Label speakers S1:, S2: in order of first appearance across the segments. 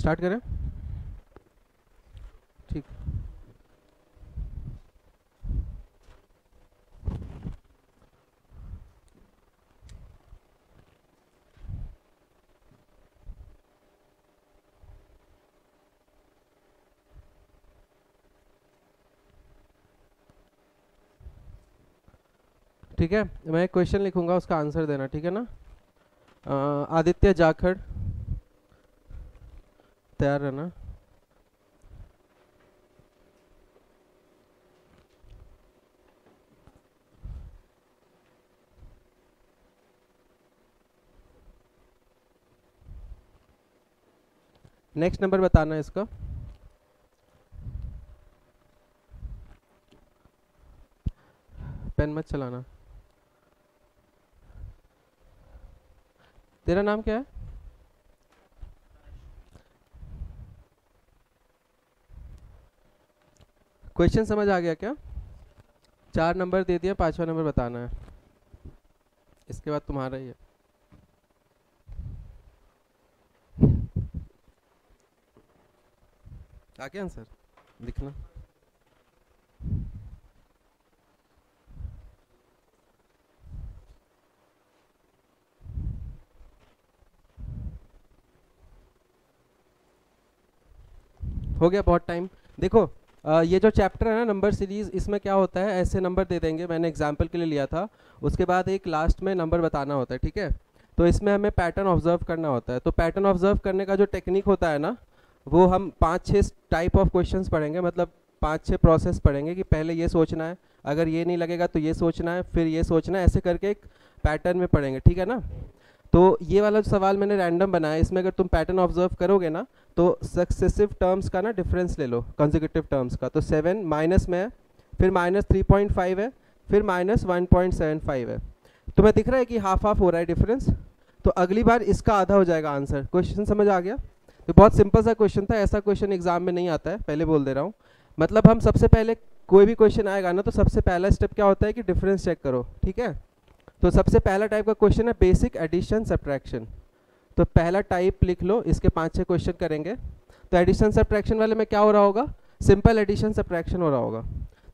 S1: Start करें? ठीक। ठीक है, मैं एक क्वेश्चन लिखूंगा, उसका आंसर देना, ठीक है ना? आदित्य जाखड़, तैयार रहना। नेक्स्ट नंबर बताना है इसका। पेन मत चलाना। तेरा नाम क्या है? क्वेश्चन समझ आ गया क्या? 4 नंबर दे दिया, 5वां नंबर बताना है, इसके बाद तुम्हारा ही है। आ गया आंसर? लिखना। हो गया बहुत टाइम। देखो, ये जो चैप्टर है ना नंबर सीरीज, इसमें क्या होता है, ऐसे नंबर दे देंगे, मैंने एग्जाम्पल के लिए लिया था, उसके बाद एक लास्ट में नंबर बताना होता है, ठीक है? तो इसमें हमें पैटर्न ऑब्जर्व करना होता है। तो पैटर्न ऑब्जर्व करने का जो टेक्निक होता है ना, वो हम 5-6 टाइप ऑफ क्वेश्चंस पढ़ेंगे, मतलब 5-6 प्रोसेस पढ़ेंगे कि पहले ये सोचना है, अगर ये नहीं लगेगा तो ये सोचना है, फिर ये सोचना है, ऐसे करके एक पैटर्न में पढ़ेंगे, ठीक है ना? तो ये वाला जो सवाल मैंने रैंडम बनाया, इसमें अगर तुम पैटर्न ऑब्जर्व करोगे ना, तो सक्सेसिव टर्म्स का ना डिफरेंस ले लो, कंसेक्यूटिव टर्म्स का। तो 7 माइनस में है, फिर -3.5 है, फिर -1.75 है। तुम्हें दिख रहा है कि हाफ हाफ हो रहा है डिफरेंस? तो अगली बार इसका आधा हो जाएगा आंसर। क्वेश्चन समझ आ गया? तो बहुत सिंपल सा क्वेश्चन था, ऐसा क्वेश्चन एग्जाम में नहीं आता है, पहले बोल दे रहा हूँ। मतलब हम सबसे पहले कोई भी क्वेश्चन आएगा ना, तो सबसे पहला स्टेप क्या होता है कि डिफरेंस चेक करो, ठीक है? तो सबसे पहला टाइप का क्वेश्चन है बेसिक एडिशन सब्ट्रैक्शन। तो पहला टाइप लिख लो, इसके 5-6 क्वेश्चन करेंगे। तो एडिशन सब्ट्रैक्शन वाले में क्या हो रहा होगा? सिंपल एडिशन सब्ट्रैक्शन हो रहा होगा।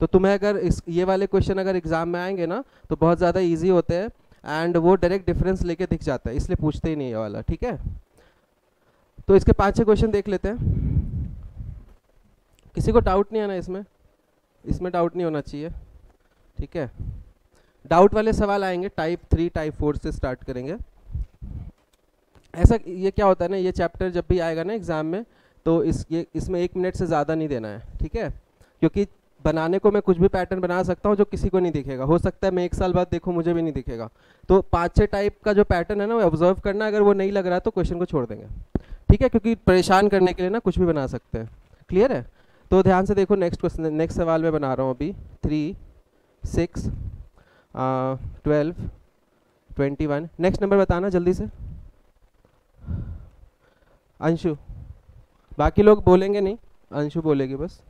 S1: तो तुम्हें अगर इस ये वाले क्वेश्चन अगर एग्जाम में आएंगे ना, तो बहुत ज़्यादा इजी होते हैं, एंड वो डायरेक्ट डिफरेंस लेके दिख जाता है, इसलिए पूछते ही नहीं ये वाला, ठीक है? तो इसके 5-6 क्वेश्चन देख लेते हैं। किसी को डाउट नहीं आना इसमें? इसमें डाउट नहीं होना चाहिए, ठीक है? डाउट वाले सवाल आएंगे टाइप 3 टाइप 4 से स्टार्ट करेंगे। ऐसा ये क्या होता है ना, ये चैप्टर जब भी आएगा ना एग्जाम में, तो इसमें 1 मिनट से ज़्यादा नहीं देना है, ठीक है? क्योंकि बनाने को मैं कुछ भी पैटर्न बना सकता हूँ जो किसी को नहीं दिखेगा, हो सकता है मैं 1 साल बाद देखूँ मुझे भी नहीं दिखेगा। तो 5-6 टाइप का जो पैटर्न है ना, वो ऑब्जर्व करना, अगर वो नहीं लग रहा है तो क्वेश्चन को छोड़ देंगे, ठीक है? क्योंकि परेशान करने के लिए ना कुछ भी बना सकते हैं। क्लियर है? तो ध्यान से देखो, नेक्स्ट क्वेश्चन, नेक्स्ट सवाल मैं बना रहा हूँ अभी। 3, 6, 12, 21। नेक्स्ट नंबर बताना जल्दी से। अंशु, बाकी लोग बोलेंगे नहीं, अंशु बोलेगी बस।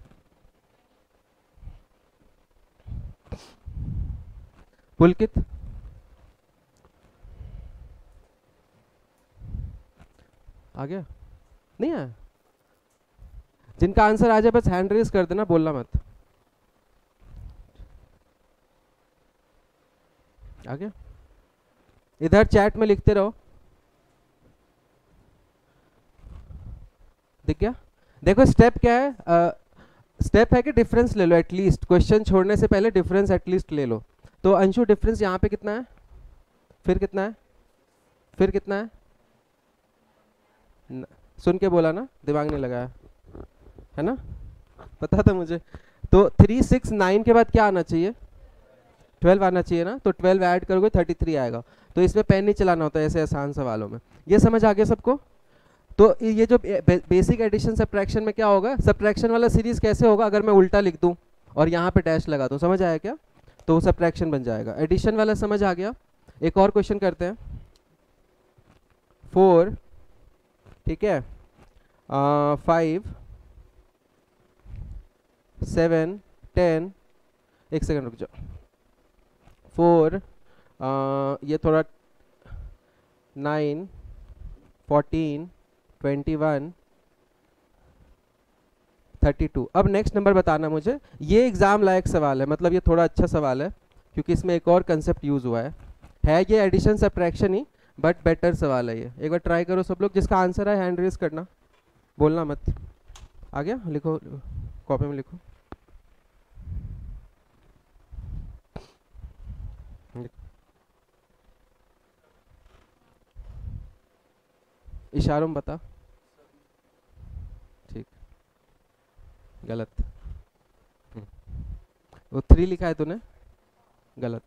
S1: पुलकित, आ गया? नहीं आया? जिनका आंसर आ जाए बस हैंड रेज कर देना, बोलना मत। आ गया? इधर चैट में लिखते रहो। दिख गया? देखो स्टेप क्या है, स्टेप है कि डिफरेंस ले लो एटलीस्ट, क्वेश्चन छोड़ने से पहले डिफरेंस एटलीस्ट ले लो। तो अंशु डिफरेंस यहाँ पे कितना है, फिर कितना है, फिर कितना है? सुन के बोला ना, दिमाग नहीं लगाया है ना? पता था मुझे। तो 3, 6, 9 के बाद क्या आना चाहिए? 12 आना चाहिए ना? तो 12 ऐड करोगे 33 आएगा। तो इसमें पेन नहीं चलाना होता ऐसे आसान सवालों में। ये समझ आ गया सबको? तो ये जो बेसिक एडिशन सब्ट्रैक्शन में क्या होगा, सब्ट्रैक्शन वाला सीरीज कैसे होगा, अगर मैं उल्टा लिख दूं और यहाँ पे डैश लगा दूं, समझ आया क्या? तो वो सब्ट्रैक्शन बन जाएगा। एडिशन वाला समझ आ गया? एक और क्वेश्चन करते हैं। 4, ठीक है, 5, 7, 10, एक सेकंड रुक जाओ। 4, ये थोड़ा 9, 14, 21, 32। अब नेक्स्ट नंबर बताना मुझे, ये एग्जाम लायक सवाल है, मतलब ये थोड़ा अच्छा सवाल है क्योंकि इसमें एक और कंसेप्ट यूज हुआ है ये एडिशन सब्ट्रैक्शन ही, बट बेटर सवाल है ये। एक बार ट्राई करो सब लोग, जिसका आंसर है हैंड रेज करना, बोलना मत। आ गया? लिखो, कॉपी में लिखो। इशारों में बता। ठीक, गलत। वो 3 लिखा है तूने, गलत।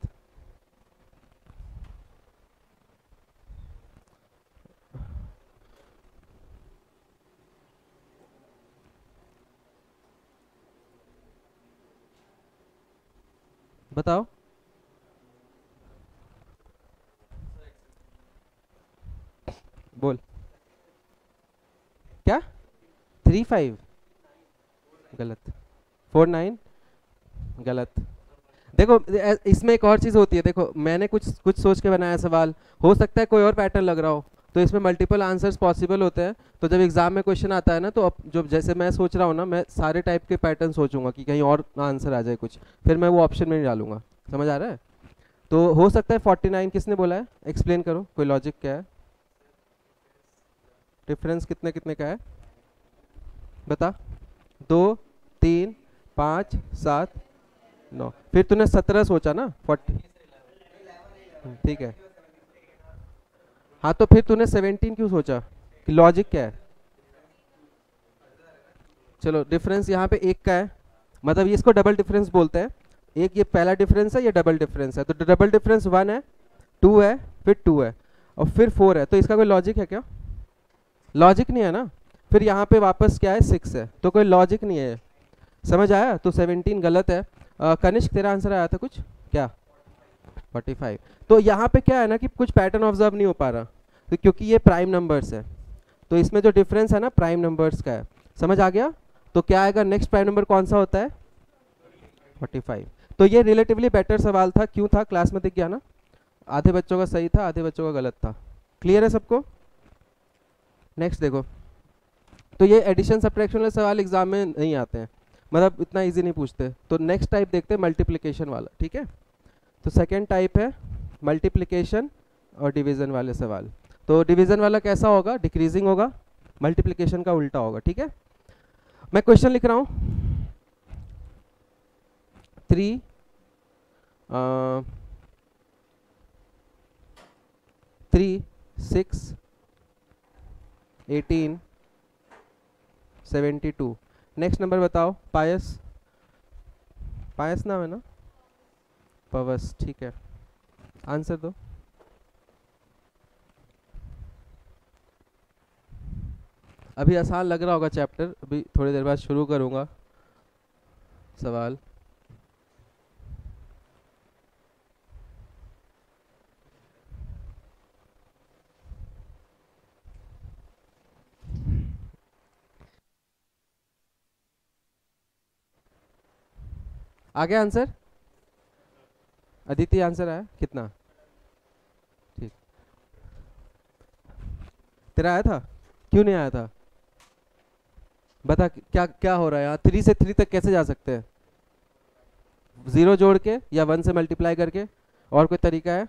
S1: बताओ। बोल। क्या? 35? गलत। 49? गलत। देखो इसमें एक और चीज़ होती है, देखो मैंने कुछ कुछ सोच के बनाया सवाल, हो सकता है कोई और पैटर्न लग रहा हो, तो इसमें मल्टीपल आंसर्स पॉसिबल होते हैं। तो जब एग्जाम में क्वेश्चन आता है ना, तो अब जो जैसे मैं सोच रहा हूँ ना, मैं सारे टाइप के पैटर्न सोचूंगा कि कहीं और आंसर आ जाए कुछ, फिर मैं वो ऑप्शन में नहीं डालूंगा। समझ आ रहा है? तो हो सकता है 49 किसने बोला है, एक्सप्लेन करो, कोई लॉजिक क्या है? डिफरेंस कितने कितने का है बता। 2, 3, 5, 7, 9, फिर तूने 17 सोचा ना, 40। ठीक है, हाँ तो फिर तूने 17 क्यों सोचा, कि लॉजिक क्या है? चलो डिफरेंस यहाँ पे एक का है, मतलब ये इसको डबल डिफरेंस बोलते हैं। एक ये पहला डिफरेंस है, ये डबल डिफरेंस है, तो डबल डिफरेंस 1 है, 2 है, फिर 2 है, और फिर 4 है, तो इसका कोई लॉजिक है क्या? लॉजिक नहीं है ना। फिर यहाँ पे वापस क्या है, 6 है, तो कोई लॉजिक नहीं है। समझ आया? तो 17 गलत है। कनिष्क तेरा आंसर आया था कुछ क्या? 45। तो यहाँ पे क्या है ना कि कुछ पैटर्न ऑब्जर्व नहीं हो पा रहा, तो क्योंकि ये प्राइम नंबर्स है, तो इसमें जो डिफरेंस है ना प्राइम नंबर्स का है। समझ आ गया? तो क्या आएगा नेक्स्ट प्राइम नंबर, कौन सा होता है? 45। तो ये रिलेटिवली बेटर सवाल था, क्यों था क्लास में दिख गया ना, आधे बच्चों का सही था, आधे बच्चों का गलत था। क्लियर है सबको? नेक्स्ट देखो, तो ये एडिशन सब्ट्रैक्शन वाले सवाल एग्जाम में नहीं आते हैं, मतलब इतना इजी नहीं पूछते। तो नेक्स्ट टाइप देखते हैं मल्टीप्लिकेशन वाला, ठीक है? तो सेकेंड टाइप है मल्टीप्लिकेशन और डिवीजन वाले सवाल। तो डिवीजन वाला कैसा होगा, डिक्रीजिंग होगा, मल्टीप्लिकेशन का उल्टा होगा, ठीक है? मैं क्वेश्चन लिख रहा हूँ। 3 3 6 18 72। नेक्स्ट नंबर बताओ। पायस, पायस नाम है ना? पवस, ठीक है, आंसर दो। अभी आसान लग रहा होगा चैप्टर, अभी थोड़ी देर बाद शुरू करूंगा सवाल। आ गया आंसर? अदिति आंसर आया कितना? ठीक, तेरा आया था? क्यों नहीं आया था? बता क्या क्या हो रहा है यहाँ, 3 से 3 तक कैसे जा सकते हैं? 0 जोड़ के या 1 से मल्टीप्लाई करके, और कोई तरीका है?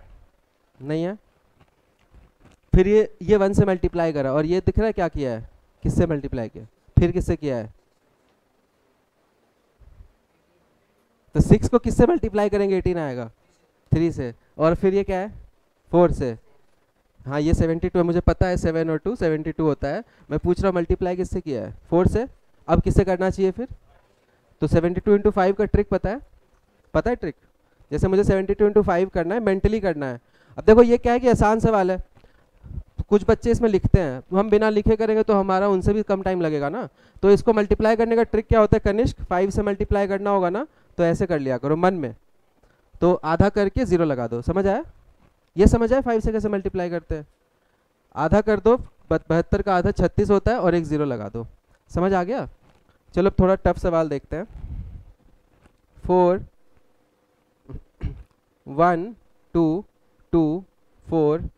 S1: नहीं है। फिर ये 1 से मल्टीप्लाई करा, और ये दिख रहा है क्या किया है, किससे मल्टीप्लाई किया, फिर किससे किया है? तो 6 को किससे मल्टीप्लाई करेंगे 18 आएगा? 3 से। और फिर ये क्या है? 4 से। हाँ ये 72 है, मुझे पता है 7 और 2 72 होता है, मैं पूछ रहा हूँ मल्टीप्लाई किससे किया है? 4 से। अब किससे करना चाहिए फिर? तो 72 इंटू 5 का ट्रिक पता है? पता है ट्रिक? जैसे मुझे 72 इंटू 5 करना है, मेंटली करना है। अब देखो ये क्या है कि आसान सवाल है, कुछ बच्चे इसमें लिखते हैं, हम बिना लिखे करेंगे तो हमारा उनसे भी कम टाइम लगेगा ना। तो इसको मल्टीप्लाई करने का ट्रिक क्या होता है कनिष्क? 5 से मल्टीप्लाई करना होगा ना, तो ऐसे कर लिया करो मन में, तो आधा करके 0 लगा दो। समझ आया? ये समझ आया 5 से कैसे मल्टीप्लाई करते हैं? आधा कर दो, 72 का आधा 36 होता है, और एक 0 लगा दो। समझ आ गया? चलो थोड़ा टफ सवाल देखते हैं। 4 1 2 2 4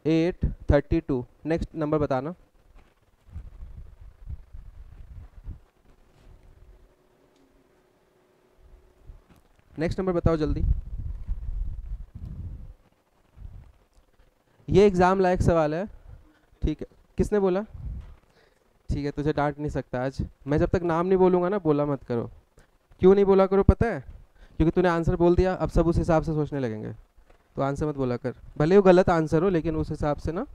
S1: 8 32। नेक्स्ट नंबर बताना। नेक्स्ट नंबर बताओ जल्दी। ये एग्जाम लायक सवाल है। ठीक है, किसने बोला? ठीक है, तुझे डांट नहीं सकता आज मैं, जब तक नाम नहीं बोलूंगा ना बोला मत करो। क्यों नहीं बोला करो पता है? क्योंकि तूने आंसर बोल दिया, अब सब उस हिसाब से सोचने लगेंगे। तो आंसर मत बोला कर, भले वो गलत आंसर हो लेकिन उस हिसाब से ना।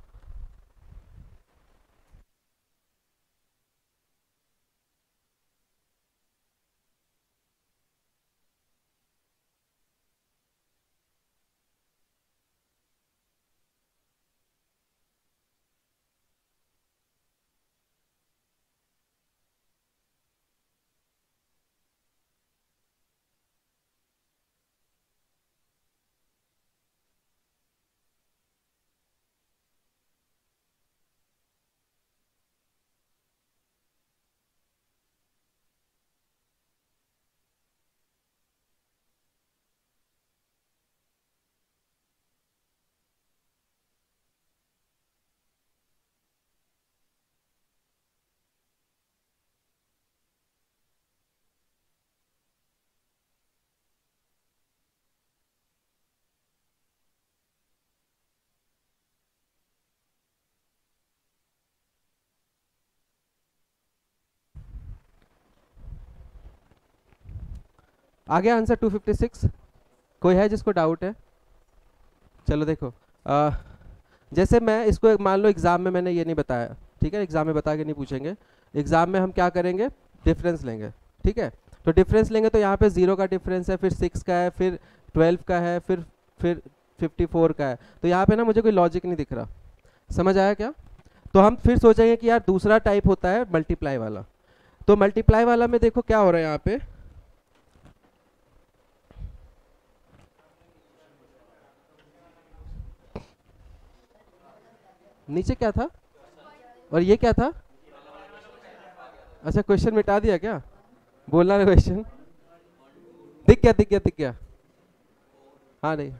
S1: आगे आंसर 256। कोई है जिसको डाउट है? चलो देखो, जैसे मैं इसको मान लो एग्जाम में मैंने ये नहीं बताया, ठीक है, एग्जाम में बता के नहीं पूछेंगे। एग्जाम में हम क्या करेंगे, डिफरेंस लेंगे। ठीक है, तो डिफरेंस लेंगे तो यहाँ पे 0 का डिफरेंस है, फिर 6 का है, फिर 12 का है, फिर 54 का है। तो यहाँ पे ना मुझे कोई लॉजिक नहीं दिख रहा, समझ आया क्या? तो हम फिर सोचेंगे कि यार दूसरा टाइप होता है मल्टीप्लाई वाला। तो मल्टीप्लाई वाला में देखो क्या हो रहा है यहाँ पे, नीचे क्या था और ये क्या था? अच्छा, क्वेश्चन मिटा दिया क्या? बोलना ना क्वेश्चन। दिख गया दिख गया दिख गया। हाँ नहीं,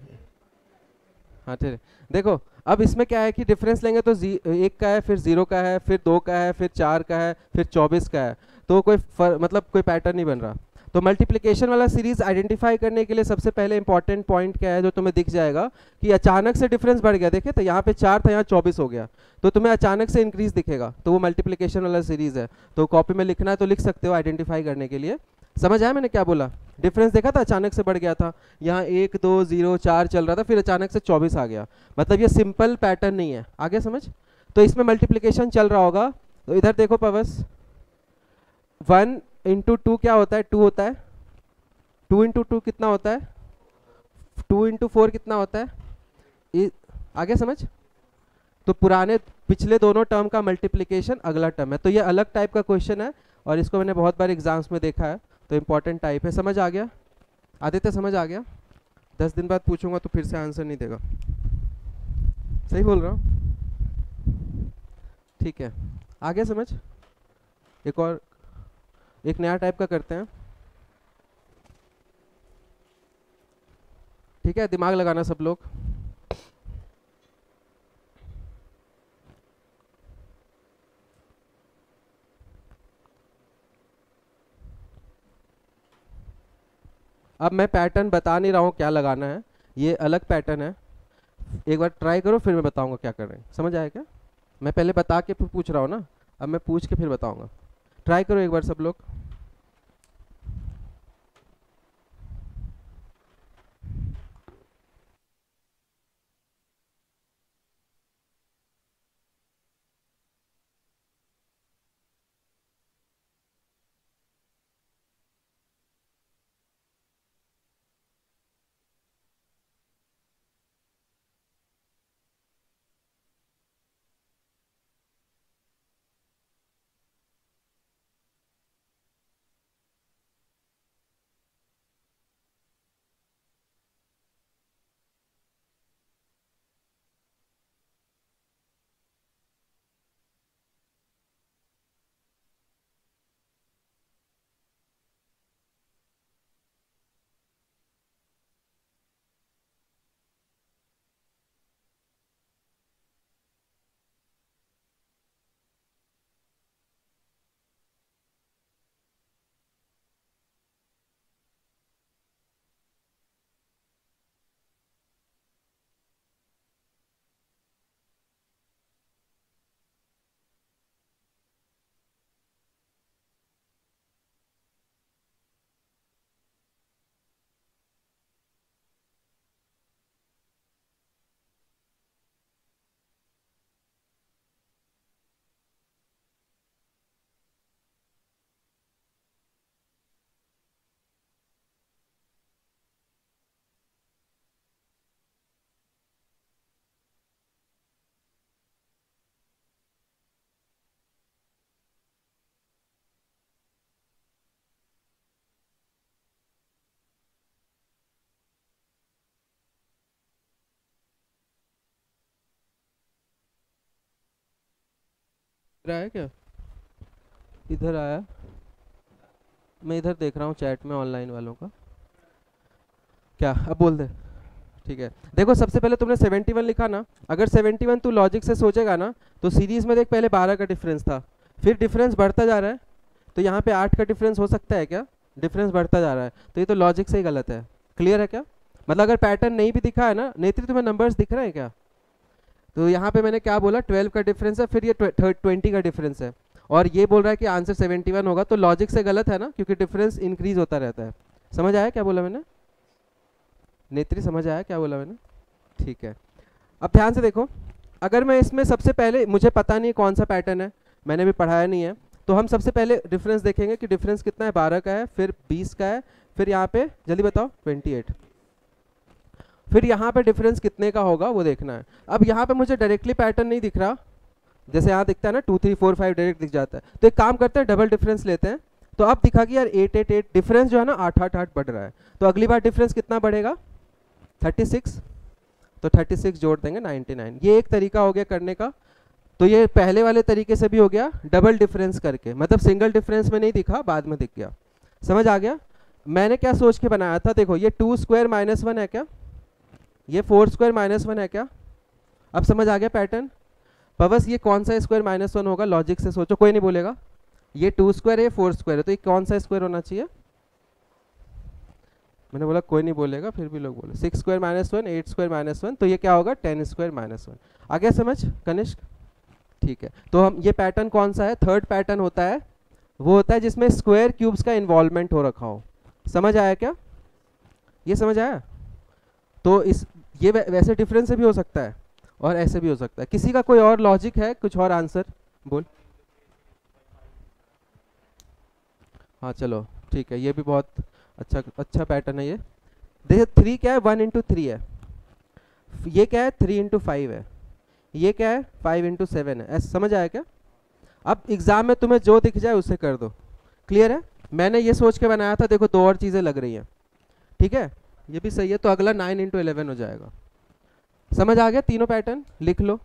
S1: हाँ ठीक है। देखो, अब इसमें क्या है कि डिफरेंस लेंगे तो 1 का है, फिर 0 का है, फिर 2 का है, फिर 4 का है, फिर 24 का है। तो कोई मतलब कोई पैटर्न नहीं बन रहा। तो मल्टीप्लिकेशन वाला सीरीज आइडेंटिफाई करने के लिए सबसे पहले इंपॉर्टेंट पॉइंट क्या है जो तुम्हें दिख जाएगा कि अचानक से डिफरेंस बढ़ गया। देखे तो यहाँ पे 4 था, यहाँ 24 हो गया, तो तुम्हें अचानक से इंक्रीज दिखेगा, तो वो मल्टीप्लिकेशन वाला सीरीज है। तो कॉपी में लिखना है तो लिख सकते हो आइडेंटिफाई करने के लिए। समझ आया मैंने क्या बोला? डिफरेंस देखा था, अचानक से बढ़ गया था, यहाँ 1 2 0 4 चल रहा था, फिर अचानक से 24 आ गया। मतलब ये सिंपल पैटर्न नहीं है, आगे समझ? तो इसमें मल्टीप्लिकेशन चल रहा होगा, तो इधर देखो पवस, 1 इंटू 2 क्या होता है? 2 होता है। 2 इंटू 2 कितना होता है? 2 इंटू 4 कितना होता है? आगे समझ? तो पुराने पिछले दोनों टर्म का मल्टीप्लिकेशन अगला टर्म है, तो ये अलग टाइप का क्वेश्चन है और इसको मैंने बहुत बार एग्जाम्स में देखा है, तो इंपॉर्टेंट टाइप है। समझ आ गया आदित्य? समझ आ गया? 10 दिन बाद पूछूंगा तो फिर से आंसर नहीं देगा। सही बोल रहा हूँ? ठीक है, आगे समझ? एक और, एक नया टाइप का करते हैं। ठीक है, दिमाग लगाना सब लोग। अब मैं पैटर्न बता नहीं रहा हूँ क्या लगाना है, ये अलग पैटर्न है। एक बार ट्राई करो फिर मैं बताऊंगा क्या कर रहे हैं। समझ आया क्या? मैं पहले बता के फिर पूछ रहा हूँ ना, अब मैं पूछ के फिर बताऊंगा। ट्राई करो एक बार सब लोग। इधर आया क्या? इधर आया? मैं इधर देख रहा हूँ चैट में ऑनलाइन वालों का। क्या अब बोल दे? ठीक है, देखो सबसे पहले तुमने 71 लिखा ना, अगर 71 तू लॉजिक से सोचेगा ना तो सीरीज में देख पहले 12 का डिफरेंस था, फिर डिफरेंस बढ़ता जा रहा है, तो यहाँ पे 8 का डिफरेंस हो सकता है क्या? डिफरेंस बढ़ता जा रहा है, तो ये तो लॉजिक से ही गलत है। क्लियर है क्या? मतलब अगर पैटर्न नहीं भी दिखा है ना, नेत्री तुम्हें नंबर्स दिख रहे हैं क्या? तो यहाँ पे मैंने क्या बोला, 12 का डिफरेंस है, फिर ये 20 का डिफरेंस है, और ये बोल रहा है कि आंसर 71 होगा, तो लॉजिक से गलत है ना, क्योंकि डिफरेंस इंक्रीज होता रहता है। समझ आया क्या बोला मैंने? नेत्री समझ आया क्या बोला मैंने? ठीक है, अब ध्यान से देखो, अगर मैं इसमें सबसे पहले, मुझे पता नहीं कौन सा पैटर्न है, मैंने भी पढ़ाया नहीं है, तो हम सबसे पहले डिफरेंस देखेंगे कि डिफरेंस कितना है, 12 का है, फिर 20 का है, फिर यहाँ पे जल्दी बताओ 28, फिर यहाँ पे डिफरेंस कितने का होगा वो देखना है। अब यहाँ पे मुझे डायरेक्टली पैटर्न नहीं दिख रहा, जैसे यहाँ दिखता है ना 2 3 4 5 डायरेक्ट दिख जाता है, तो एक काम करते हैं डबल डिफरेंस लेते हैं, तो अब दिखा कि यार 8 8 8 डिफरेंस जो है ना 8 8 8 बढ़ रहा है, तो अगली बार डिफरेंस कितना बढ़ेगा? 36, तो 36 जोड़ देंगे 99। ये एक तरीका हो गया करने का। तो ये पहले वाले तरीके से भी हो गया डबल डिफरेंस करके, मतलब सिंगल डिफरेंस में नहीं दिखा, बाद में दिख गया। समझ आ गया? मैंने क्या सोच के बनाया था, देखो ये 2 स्क्वायर माइनस 1 है क्या, ये 4 स्क्वायर माइनस 1 है क्या? अब समझ आ गया पैटर्न? पवस ये कौन सा स्क्वायर माइनस 1 होगा, लॉजिक से सोचो, कोई नहीं बोलेगा। ये 2 स्क्वायर है, 4 स्क्वायर है, तो ये कौन सा स्क्वायर होना चाहिए? मैंने बोला कोई नहीं बोलेगा, फिर भी लोग बोले 6 स्क्वायर माइनस 1, 8 स्क्वायर माइनस 1, तो ये क्या होगा 10 स्क्वायर माइनस 1। आ गया समझ कनिष्क? ठीक है, तो हम ये पैटर्न कौन सा है, थर्ड पैटर्न होता है, वो होता है जिसमें स्क्वायर क्यूब्स का इन्वॉल्वमेंट हो रखा हो। समझ आया क्या? ये समझ आया? तो इस ये वैसे डिफरेंस से भी हो सकता है और ऐसे भी हो सकता है। किसी का कोई और लॉजिक है, कुछ और आंसर बोल? हाँ चलो ठीक है, ये भी बहुत अच्छा पैटर्न है ये। देखिए 3 क्या है, 1 इंटू 3 है, ये क्या है 3 इंटू 5 है, ये क्या है 5 इंटू 7 है। ऐसा समझ आया क्या? अब एग्जाम में तुम्हें जो दिख जाए उससे कर दो। क्लियर है? मैंने ये सोच के बनाया था, देखो 2 और चीज़ें लग रही हैं, ठीक है, ये भी सही है, तो अगला 9 इंटू 11 हो जाएगा। समझ आ गया? तीनों पैटर्न लिख लो।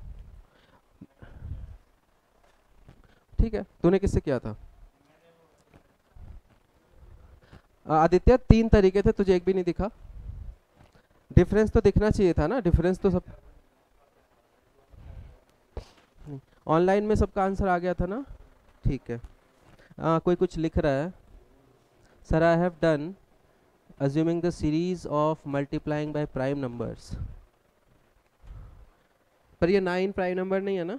S1: ठीक है, तूने किससे किया था? आदित्य 3 तरीके थे, तुझे एक भी नहीं दिखा। डिफरेंस तो दिखना चाहिए था ना, डिफरेंस तो सब ऑनलाइन में सबका आंसर आ गया था ना। ठीक है, कोई कुछ लिख रहा है, sir I have done assuming the series of multiplying by prime numbers, पर ये 9 प्राइम नंबर नहीं है ना?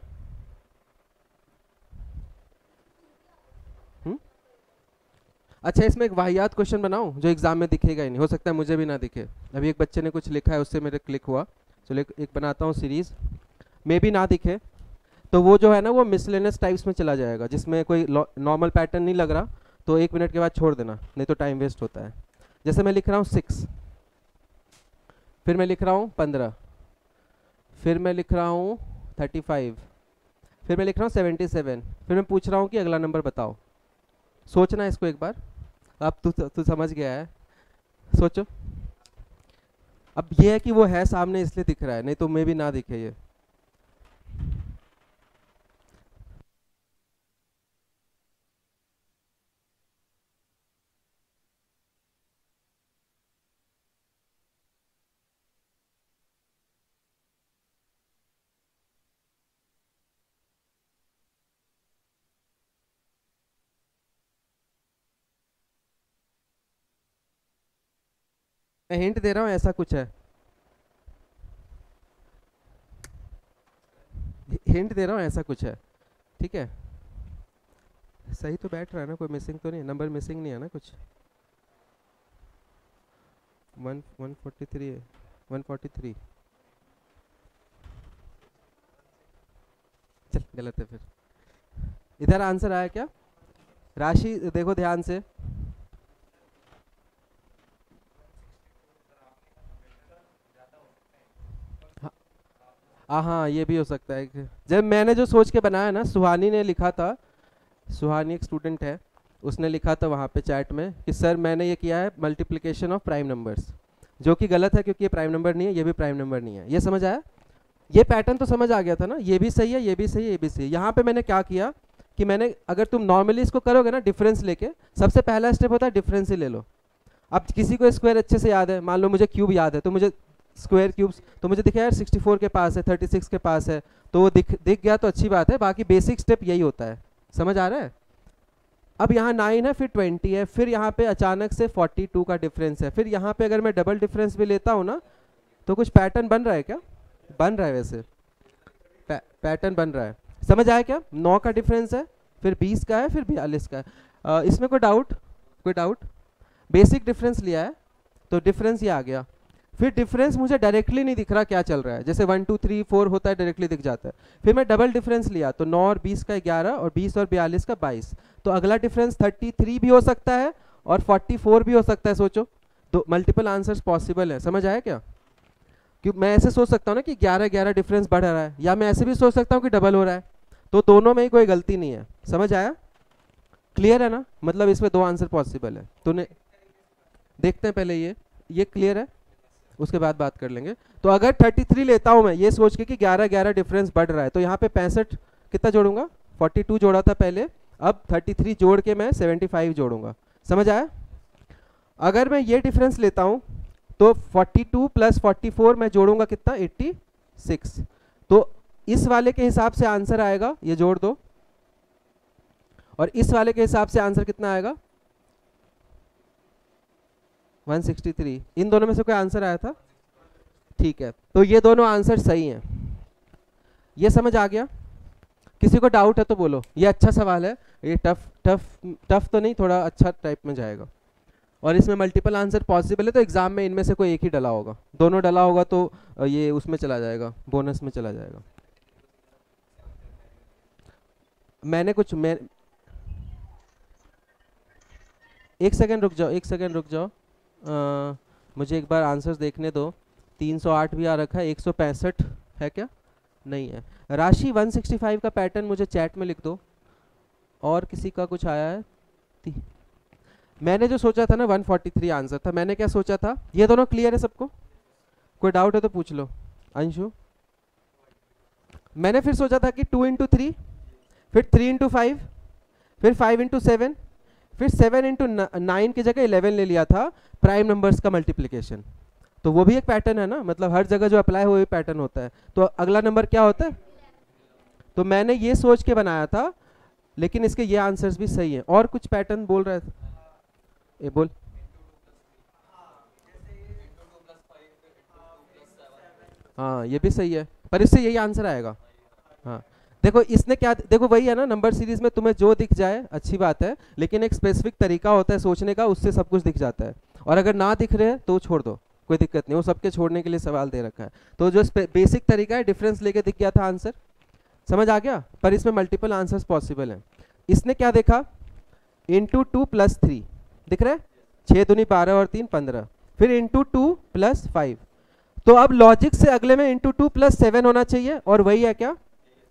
S1: अच्छा, इसमें एक वाहियात क्वेश्चन बनाऊं जो एग्जाम में दिखेगा ही नहीं, हो सकता है मुझे भी ना दिखे। अभी एक बच्चे ने कुछ लिखा है, उससे मेरे क्लिक हुआ, चलो एक बनाता हूँ सीरीज, मे भी ना दिखे, तो वो जो है ना वो मिसलेनियस टाइप्स में चला जाएगा, जिसमें कोई नॉर्मल पैटर्न नहीं लग रहा, तो 1 मिनट के बाद छोड़ देना, नहीं तो टाइम वेस्ट होता है। जैसे मैं लिख रहा हूँ 6, फिर मैं लिख रहा हूँ 15, फिर मैं लिख रहा हूँ 35, फिर मैं लिख रहा हूँ 77, फिर मैं पूछ रहा हूँ कि अगला नंबर बताओ। सोचना है इसको एक बार, अब तू समझ गया है, सोचो। अब ये है कि वो है सामने इसलिए दिख रहा है, नहीं तो मे भी ना दिखे ये। मैं हिंट दे रहा हूँ, ऐसा कुछ है, हिंट दे रहा हूँ, ऐसा कुछ है, ठीक है? सही तो बैठ रहा है ना, कोई मिसिंग तो नहीं, नंबर मिसिंग नहीं है ना कुछ? 143 है, 143, चल गलत है फिर। इधर आंसर आया क्या? राशि देखो ध्यान से, हाँ ये भी हो सकता है कि जब मैंने जो सोच के बनाया ना, सुहानी ने लिखा था, सुहानी एक स्टूडेंट है, उसने लिखा था वहाँ पे चैट में कि सर मैंने ये किया है मल्टीप्लिकेशन ऑफ प्राइम नंबर्स, जो कि गलत है क्योंकि ये प्राइम नंबर नहीं है, ये भी प्राइम नंबर नहीं है। ये समझ आया? ये पैटर्न तो समझ आ गया था ना, ये भी सही है, ये भी सही है, ये भी सही है। यहाँ पे मैंने क्या किया, कि मैंने, अगर तुम नॉर्मली इसको करोगे ना डिफरेंस लेके, सबसे पहला स्टेप होता है डिफरेंस ही ले लो। अब किसी को स्क्वायर अच्छे से याद है, मान लो मुझे क्यूब याद है, तो मुझे स्क्वायर क्यूब्स तो मुझे दिखा यार 64 के पास है, 36 के पास है, तो वो दिख गया तो अच्छी बात है, बाकी बेसिक स्टेप यही होता है। समझ आ रहा है? अब यहाँ 9 है, फिर 20 है, फिर यहाँ पे अचानक से 42 का डिफरेंस है, फिर यहाँ पे अगर मैं डबल डिफरेंस भी लेता हूँ ना, तो कुछ पैटर्न बन रहा है क्या? बन रहा है वैसे, पैटर्न बन रहा है। समझ आया क्या? 9 का डिफरेंस है, फिर 20 का है, फिर 42 का है। इसमें कोई डाउट? कोई डाउट? बेसिक डिफरेंस लिया है तो डिफरेंस ये आ गया। फिर डिफरेंस मुझे डायरेक्टली नहीं दिख रहा क्या चल रहा है, जैसे 1 2 3 4 होता है डायरेक्टली दिख जाता है। फिर मैं डबल डिफरेंस लिया तो 9 और 20 का 11, और 20 और 42 का 22। तो अगला डिफरेंस 33 भी हो सकता है और 44 भी हो सकता है। सोचो, तो मल्टीपल आंसर्स पॉसिबल है। समझ आया क्या? क्योंकि मैं ऐसे सोच सकता हूँ ना कि 11 11 डिफरेंस बढ़ रहा है, या मैं ऐसे भी सोच सकता हूँ कि डबल हो रहा है। तो दोनों में ही कोई गलती नहीं है। समझ आया? क्लियर है ना? मतलब इसमें दो आंसर पॉसिबल है। तूने देखते हैं पहले ये क्लियर है, उसके बाद बात कर लेंगे। तो अगर 33 लेता हूं मैं ये सोच के कि 11 11 डिफरेंस बढ़ रहा है, तो यहाँ पे 65 कितना जोड़ूंगा? 42 जोड़ा था पहले, अब 33 जोड़ के मैं 75 जोड़ूंगा। समझ आया? अगर मैं ये डिफरेंस लेता हूं तो 42 प्लस 44 मैं जोड़ूंगा कितना? 86। तो इस वाले के हिसाब से आंसर आएगा, ये जोड़ दो, और इस वाले के हिसाब से आंसर कितना आएगा? 163। इन दोनों में से कोई आंसर आया था? ठीक है, तो ये दोनों आंसर सही हैं। ये समझ आ गया? किसी को डाउट है तो बोलो। ये अच्छा सवाल है, ये टफ टफ टफ तो नहीं, थोड़ा अच्छा टाइप में जाएगा, और इसमें मल्टीपल आंसर पॉसिबल है, तो एग्जाम में इनमें से कोई एक ही डला होगा। दोनों डला होगा तो ये उसमें चला जाएगा, बोनस में चला जाएगा। मैंने कुछ मैं एक सेकंड रुक जाओ, एक सेकंड रुक जाओ। मुझे एक बार आंसर्स देखने दो। 308 भी आ रखा है, 165 है क्या? नहीं है। राशि 165 का पैटर्न मुझे चैट में लिख दो। और किसी का कुछ आया है? मैंने जो सोचा था ना 143 आंसर था। मैंने क्या सोचा था? ये दोनों क्लियर है सबको? कोई डाउट है तो पूछ लो। अंशु? मैंने फिर सोचा था कि 2 इंटू 3, फिर 3 इंटू 5, फिर 5 इंटू 7, फिर 7 इंटू 9 की जगह 11 ले लिया था, प्राइम नंबर्स का मल्टीप्लिकेशन। तो वो भी एक पैटर्न है ना, मतलब हर जगह जो अप्लाई हो पैटर्न होता है। तो अगला नंबर क्या होता है? तो मैंने ये सोच के बनाया था, लेकिन इसके ये आंसर्स भी सही हैं। और कुछ पैटर्न बोल रहे थे? ये बोल। हाँ ये भी सही है, पर इससे यही आंसर आएगा। हाँ देखो इसने क्या, देखो वही है ना, नंबर सीरीज में तुम्हें जो दिख जाए अच्छी बात है, लेकिन एक स्पेसिफिक तरीका होता है सोचने का, उससे सब कुछ दिख जाता है। और अगर ना दिख रहे हैं तो छोड़ दो, कोई दिक्कत नहीं, वो सबके छोड़ने के लिए सवाल दे रखा है। तो जो बेसिक तरीका है, डिफरेंस लेके दिख गया था आंसर। समझ आ गया? पर इसमें मल्टीपल आंसर्स पॉसिबल हैं। इसने क्या देखा? इंटू 2 प्लस 3 दिख रहा है, 6 दूनी 12 और 3 15, फिर इंटू 2 प्लस 5। तो अब लॉजिक से अगले में इंटू 2 प्लस 7 होना चाहिए, और वही है क्या?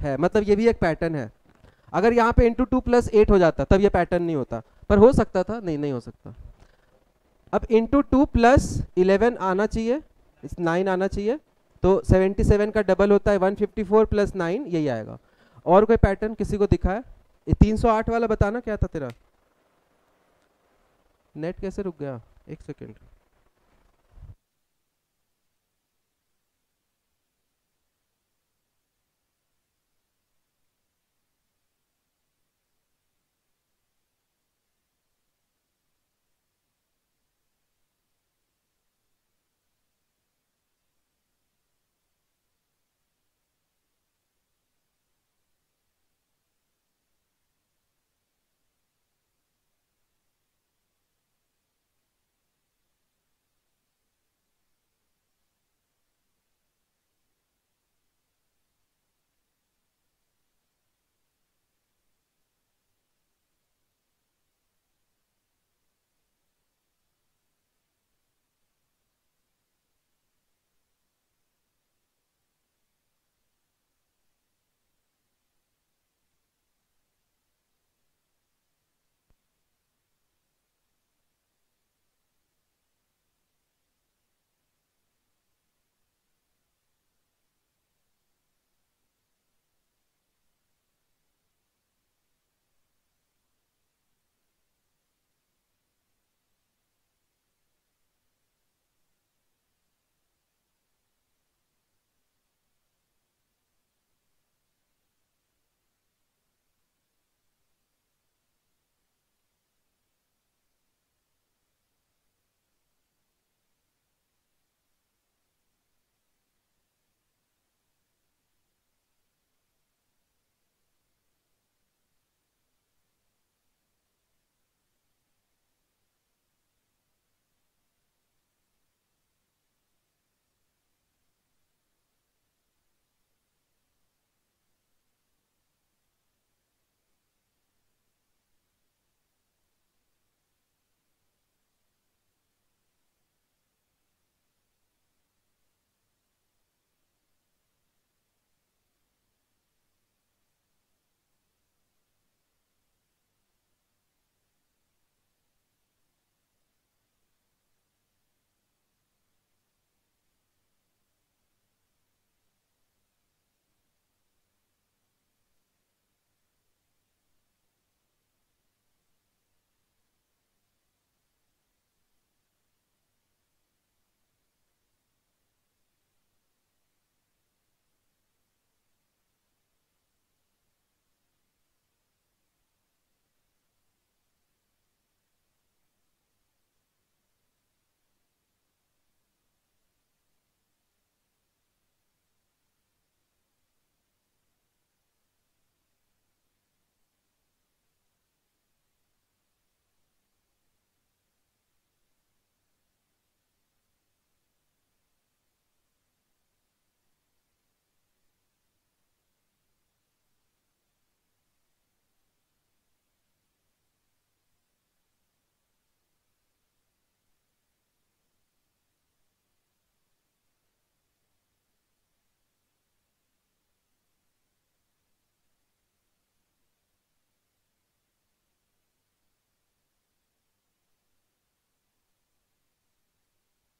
S1: है, मतलब ये भी एक पैटर्न है। अगर यहाँ पे इंटू 2 प्लस 8 हो जाता तब ये पैटर्न नहीं होता, पर हो सकता था, नहीं नहीं हो सकता। अब इंटू 2 प्लस 11 आना चाहिए, 9 आना चाहिए, तो 77 का डबल होता है 154 प्लस 9, यही आएगा। और कोई पैटर्न किसी को दिखा है? ये 308 वाला बताना क्या था तेरा? नेट कैसे रुक गया? एक सेकेंड।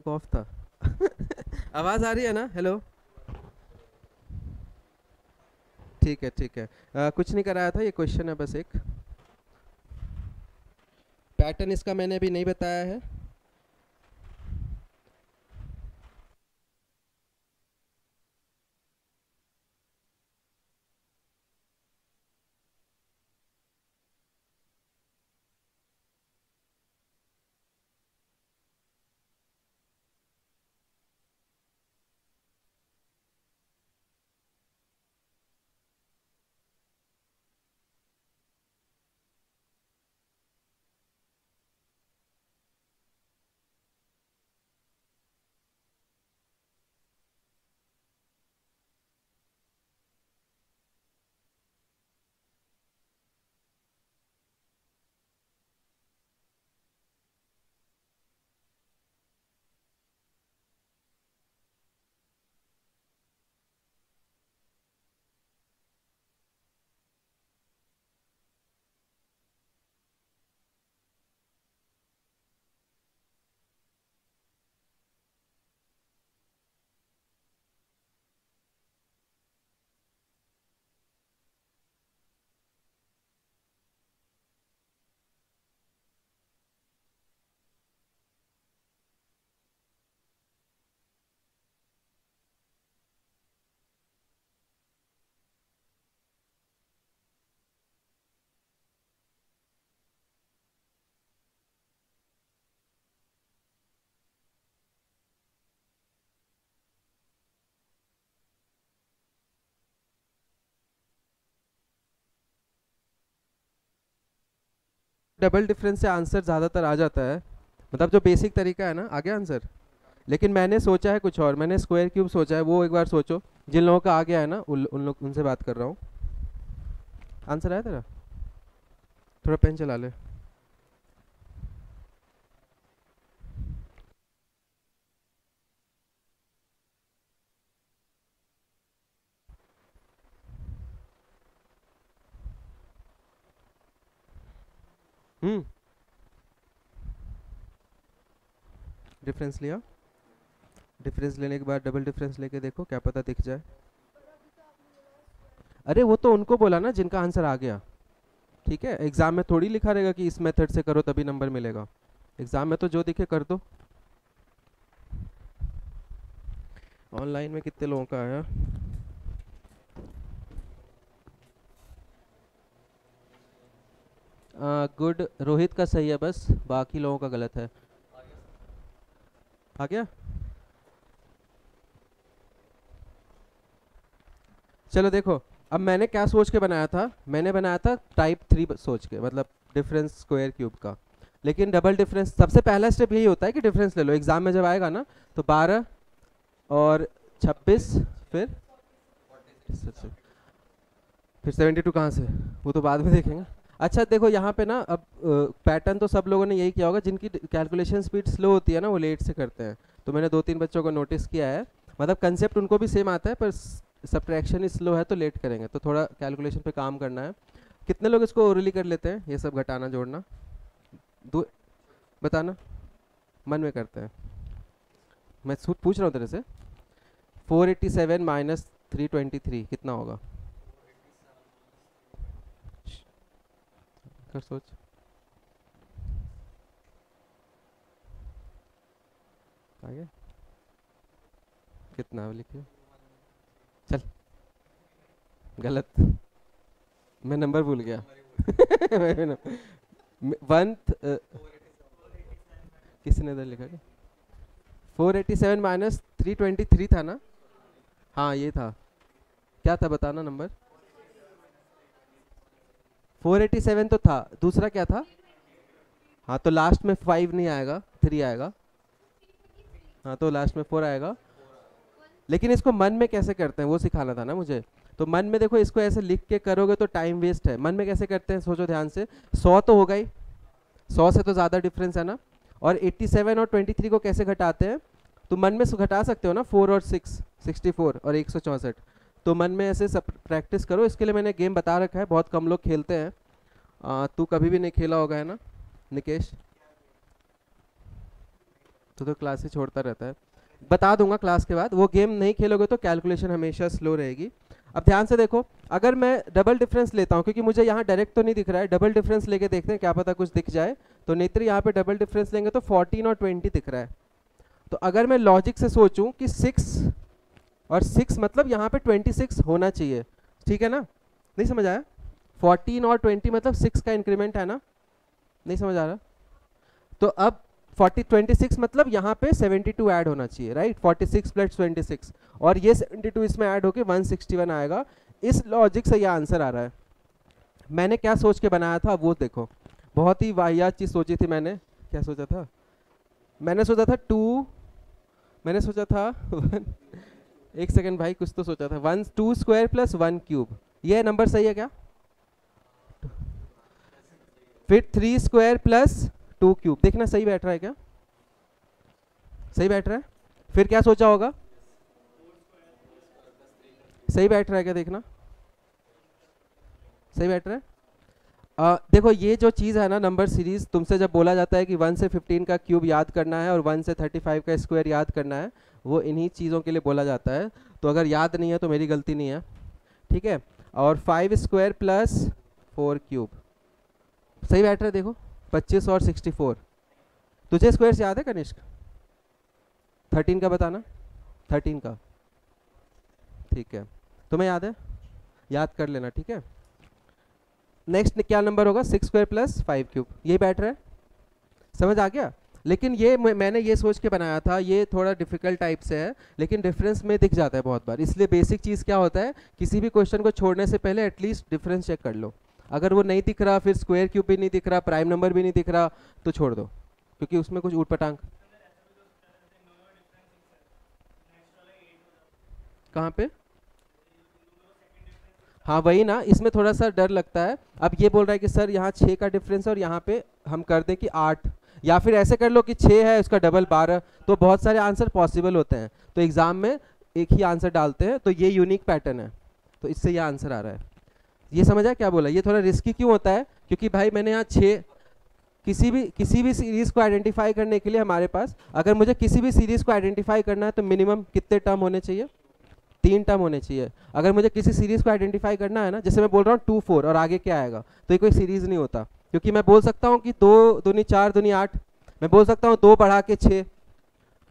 S1: माइक ऑफ था। आवाज़ आ रही है ना? हेलो, ठीक है ठीक है। कुछ नहीं कराया था, ये क्वेश्चन है बस एक। पैटर्न इसका मैंने अभी नहीं बताया है। डबल डिफरेंस से आंसर ज़्यादातर आ जाता है, मतलब जो बेसिक तरीका है ना, आ गया आंसर। लेकिन मैंने सोचा है कुछ और, मैंने स्क्वायर क्यूब सोचा है, वो एक बार सोचो। जिन लोगों का आ गया है ना, उन लोग, उनसे बात कर रहा हूँ। आंसर आया तेरा? थोड़ा पेन चला ले। हम्म, डिफरेंस लिया। डिफरेंस लेने के बाद डबल डिफरेंस लेके देखो, क्या पता दिख जाए। अरे वो तो उनको बोला ना जिनका आंसर आ गया। ठीक है, एग्जाम में थोड़ी लिखा रहेगा कि इस मेथड से करो तभी नंबर मिलेगा। एग्जाम में तो जो दिखे कर दो। ऑनलाइन में कितने लोगों का आया? गुड, रोहित का सही है, बस बाकी लोगों का गलत है। आ गया? चलो देखो, अब मैंने क्या सोच के बनाया था, मैंने बनाया था टाइप 3 सोच के, मतलब डिफरेंस स्क्वायर क्यूब का। लेकिन डबल डिफरेंस सबसे पहला स्टेप यही होता है कि डिफरेंस ले लो, एग्जाम में जब आएगा ना तो 12 और 26, फिर 72 कहाँ से, वो तो बाद में देखेंगे। अच्छा देखो यहाँ पे ना, अब पैटर्न तो सब लोगों ने यही किया होगा, जिनकी कैलकुलेशन स्पीड स्लो होती है ना वो लेट से करते हैं। तो मैंने 2-3 बच्चों को नोटिस किया है, मतलब कंसेप्ट उनको भी सेम आता है, पर सब्ट्रैक्शन स्लो है तो लेट करेंगे, तो थोड़ा कैलकुलेशन पे काम करना है। कितने लोग इसको ओरली कर लेते हैं, ये सब घटाना जोड़ना? दो, बताना। मन में करते हैं। मैं पूछ रहा हूँ तेरे से। 487 माइनस 323 कितना होगा? कर सोच। आगे कितना है लिखिए। चल, गलत, मैं नंबर भूल गया। वन, किसी ने इधर लिखा क्या? 487 माइनस 323 था ना? हाँ ये था। क्या था बताना नंबर? 487 तो था, दूसरा क्या था? हाँ तो लास्ट में 5 नहीं आएगा, 3 आएगा। हाँ तो लास्ट में 4 आएगा। लेकिन इसको मन में कैसे करते हैं वो सिखाना था ना मुझे। तो मन में देखो, इसको ऐसे लिख के करोगे तो टाइम वेस्ट है। मन में कैसे करते हैं सोचो ध्यान से। 100 तो होगा ही, 100 से तो ज़्यादा डिफरेंस है ना। और 87 और 23 को कैसे घटाते हैं? तो मन में घटा सकते हो ना, 4 और 6, 64 और 164। तो मन में ऐसे सब प्रैक्टिस करो। इसके लिए मैंने गेम बता रखा है, बहुत कम लोग खेलते हैं। तू कभी भी नहीं खेला होगा है ना निकेश? तो क्लास ही छोड़ता रहता है। बता दूंगा क्लास के बाद, वो गेम नहीं खेलोगे तो कैलकुलेशन हमेशा स्लो रहेगी। अब ध्यान से देखो, अगर मैं डबल डिफरेंस लेता हूँ, क्योंकि मुझे यहाँ डायरेक्ट तो नहीं दिख रहा है, डबल डिफरेंस लेके देखते हैं क्या पता कुछ दिख जाए। तो नेत्र यहाँ पे डबल डिफरेंस लेंगे तो 14 और 20 दिख रहा है। तो अगर मैं लॉजिक से सोचूं कि 6 और 6 मतलब यहाँ पे 26 होना चाहिए, ठीक है ना? नहीं समझ आया? 14 और 20 मतलब 6 का इंक्रीमेंट है ना? नहीं समझ आ रहा? तो अब 26 मतलब यहाँ पे 72 ऐड होना चाहिए, राइट? 46 प्लस 26 और ये 72 इसमें ऐड होके 161 आएगा। इस लॉजिक से यह आंसर आ रहा है। मैंने क्या सोच के बनाया था वो देखो, बहुत ही वाहियात चीज़ सोची थी मैंने। क्या सोचा था? मैंने सोचा था 2, मैंने सोचा था एक सेकंड भाई, कुछ तो सोचा था, 2 स्क्वायर प्लस 1 क्यूब। ये नंबर सही है क्या? फिर 3 स्क्वायर प्लस 2 क्यूब, देखना सही बैठ रहा है क्या? सही बैठ रहा है? फिर क्या सोचा होगा? सही बैठ रहा है क्या? देखना सही बैठ रहा है? देखो ये जो चीज़ है ना, नंबर सीरीज, तुमसे जब बोला जाता है कि 1 से 15 का क्यूब याद करना है और 1 से 35 का स्क्वायर याद करना है, वो इन्हीं चीज़ों के लिए बोला जाता है। तो अगर याद नहीं है तो मेरी गलती नहीं है, ठीक है? और 5 स्क्वायर प्लस 4 क्यूब, सही बैठ रहा है? देखो 25 और 64। तुझे स्क्वायर्स याद है कनिष्क? 13 का बताना, 13 का, ठीक है? तुम्हें याद है? याद कर लेना, ठीक है? नेक्स्ट क्या नंबर होगा? 6 स्क्वायर प्लस 5 क्यूब, ये बैठ रहा है? समझ आ गया? लेकिन ये मैंने ये सोच के बनाया था, ये थोड़ा डिफिकल्ट टाइप से है, लेकिन डिफरेंस में दिख जाता है बहुत बार। इसलिए बेसिक चीज़ क्या होता है, किसी भी क्वेश्चन को छोड़ने से पहले एटलीस्ट डिफरेंस चेक कर लो। अगर वो नहीं दिख रहा, फिर स्क्वायर क्यूब भी नहीं दिख रहा, प्राइम नंबर भी नहीं दिख रहा, तो छोड़ दो, क्योंकि उसमें कुछ ऊटपटांग। कहाँ पे? हाँ वही ना, इसमें थोड़ा सा डर लगता है। अब ये बोल रहा है कि सर यहाँ 6 का डिफरेंस है और यहाँ पे हम कर दें कि 8, या फिर ऐसे कर लो कि 6 है उसका डबल 12, तो बहुत सारे आंसर पॉसिबल होते हैं। तो एग्जाम में एक ही आंसर डालते हैं, तो ये यूनिक पैटर्न है, तो इससे ये आंसर आ रहा है। ये समझा क्या बोला? ये थोड़ा रिस्की क्यों होता है? क्योंकि भाई मैंने यहाँ 6, किसी भी सीरीज को आइडेंटिफाई करने के लिए हमारे पास, अगर मुझे किसी भी सीरीज को आइडेंटिफाई करना है तो मिनिमम कितने टर्म होने चाहिए? 3 टर्म होने चाहिए। अगर मुझे किसी सीरीज को आइडेंटिफाई करना है ना, जैसे मैं बोल रहा हूँ 2 4 और आगे क्या आएगा, तो ये कोई सीरीज नहीं होता। क्योंकि मैं बोल सकता हूँ कि 2 दूनी 4 दूनी 8, मैं बोल सकता हूँ 2 बढ़ा के 6,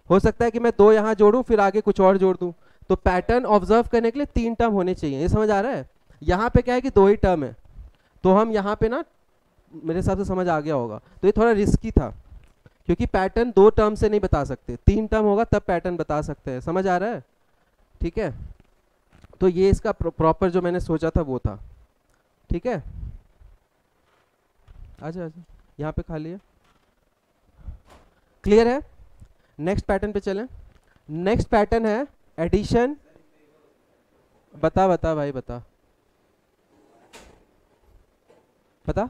S1: हो सकता है कि मैं 2 यहाँ जोड़ूँ फिर आगे कुछ और जोड़ दूँ। तो पैटर्न ऑब्जर्व करने के लिए 3 टर्म होने चाहिए। ये समझ आ रहा है? यहाँ पे क्या है कि 2 ही टर्म है, तो हम यहाँ पे ना, मेरे हिसाब से समझ आ गया होगा। तो ये थोड़ा रिस्की था, क्योंकि पैटर्न 2 टर्म से नहीं बता सकते, 3 टर्म होगा तब पैटर्न बता सकते हैं। समझ आ रहा है? ठीक है? तो ये इसका प्रॉपर जो मैंने सोचा था वो था, ठीक है? आजा आजा, यहाँ पे खाली है, क्लियर है? नेक्स्ट पैटर्न पे चलें। नेक्स्ट पैटर्न है एडिशन। बता बता भाई बता, बता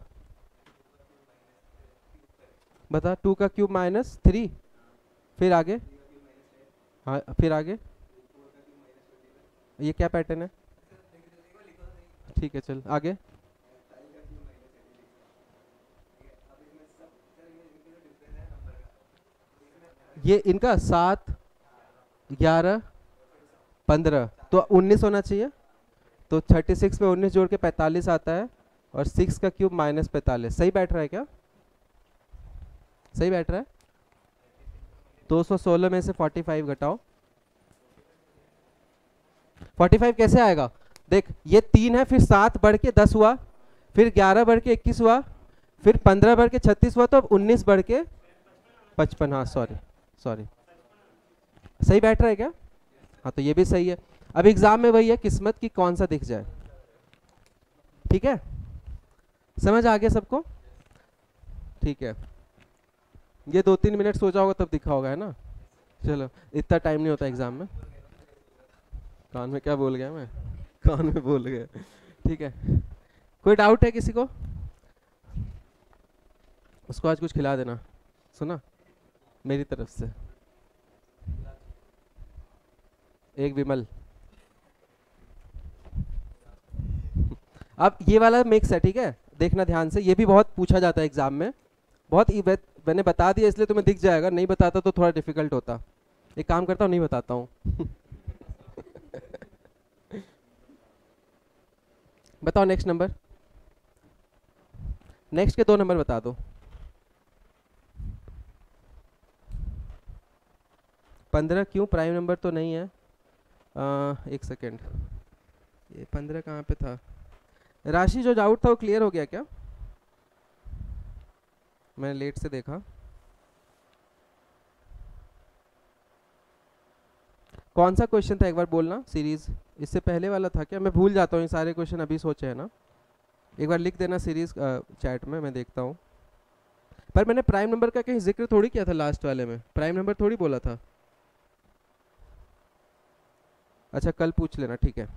S1: बता। 2 का क्यूब माइनस 3, फिर आगे? हाँ फिर आगे? ये क्या पैटर्न है? ठीक है चल आगे। ये इनका 7 11 15, तो 19 होना चाहिए। तो 36 में 19 जोड़ के 45 आता है, और 6 का क्यूब माइनस 45। सही बैठ रहा है क्या? सही बैठ रहा है? 216 में से 45 घटाओ। 45 कैसे आएगा? देख ये 3 है, फिर 7 बढ़ के 10 हुआ, फिर 11 बढ़ के 21 हुआ, फिर 15 बढ़ के 36 हुआ, तो अब 19 बढ़ के 55। हाँ सॉरी सॉरी, सही बैठ रहा है क्या? हाँ तो ये भी सही है। अब एग्जाम में वही है, किस्मत की कौन सा दिख जाए। ठीक है, समझ आ गया सबको? ठीक है, ये 2-3 मिनट सोचा होगा तब दिखा होगा, है ना? चलो, इतना टाइम नहीं होता एग्जाम में। कान में क्या बोल गया मैं? कान में बोल गया। ठीक है, कोई डाउट है किसी को? उसको आज कुछ खिला देना, सुना मेरी तरफ से। एक विमल। अब ये वाला मिक्स है, ठीक है? देखना ध्यान से, ये भी बहुत पूछा जाता है एग्जाम में, बहुत मैंने बता दिया इसलिए तुम्हें दिख जाएगा, नहीं बताता तो थोड़ा डिफिकल्ट होता। एक काम करता हूँ, नहीं बताता हूँ। बताओ नेक्स्ट नंबर, नेक्स्ट के 2 नंबर बता दो। 15 क्यों, प्राइम नंबर तो नहीं है। एक सेकेंड, ये 15 कहाँ पे था। राशि जो डाउट था वो क्लियर हो गया क्या? मैंने लेट से देखा। कौन सा क्वेश्चन था एक बार बोलना, सीरीज इससे पहले वाला था क्या? मैं भूल जाता हूँ, ये सारे क्वेश्चन अभी सोचे हैं ना। एक बार लिख देना सीरीज चैट में, मैं देखता हूँ। पर मैंने प्राइम नंबर का कहीं जिक्र थोड़ी किया था लास्ट वाले में, प्राइम नंबर थोड़ी बोला था। अच्छा कल पूछ लेना, ठीक है।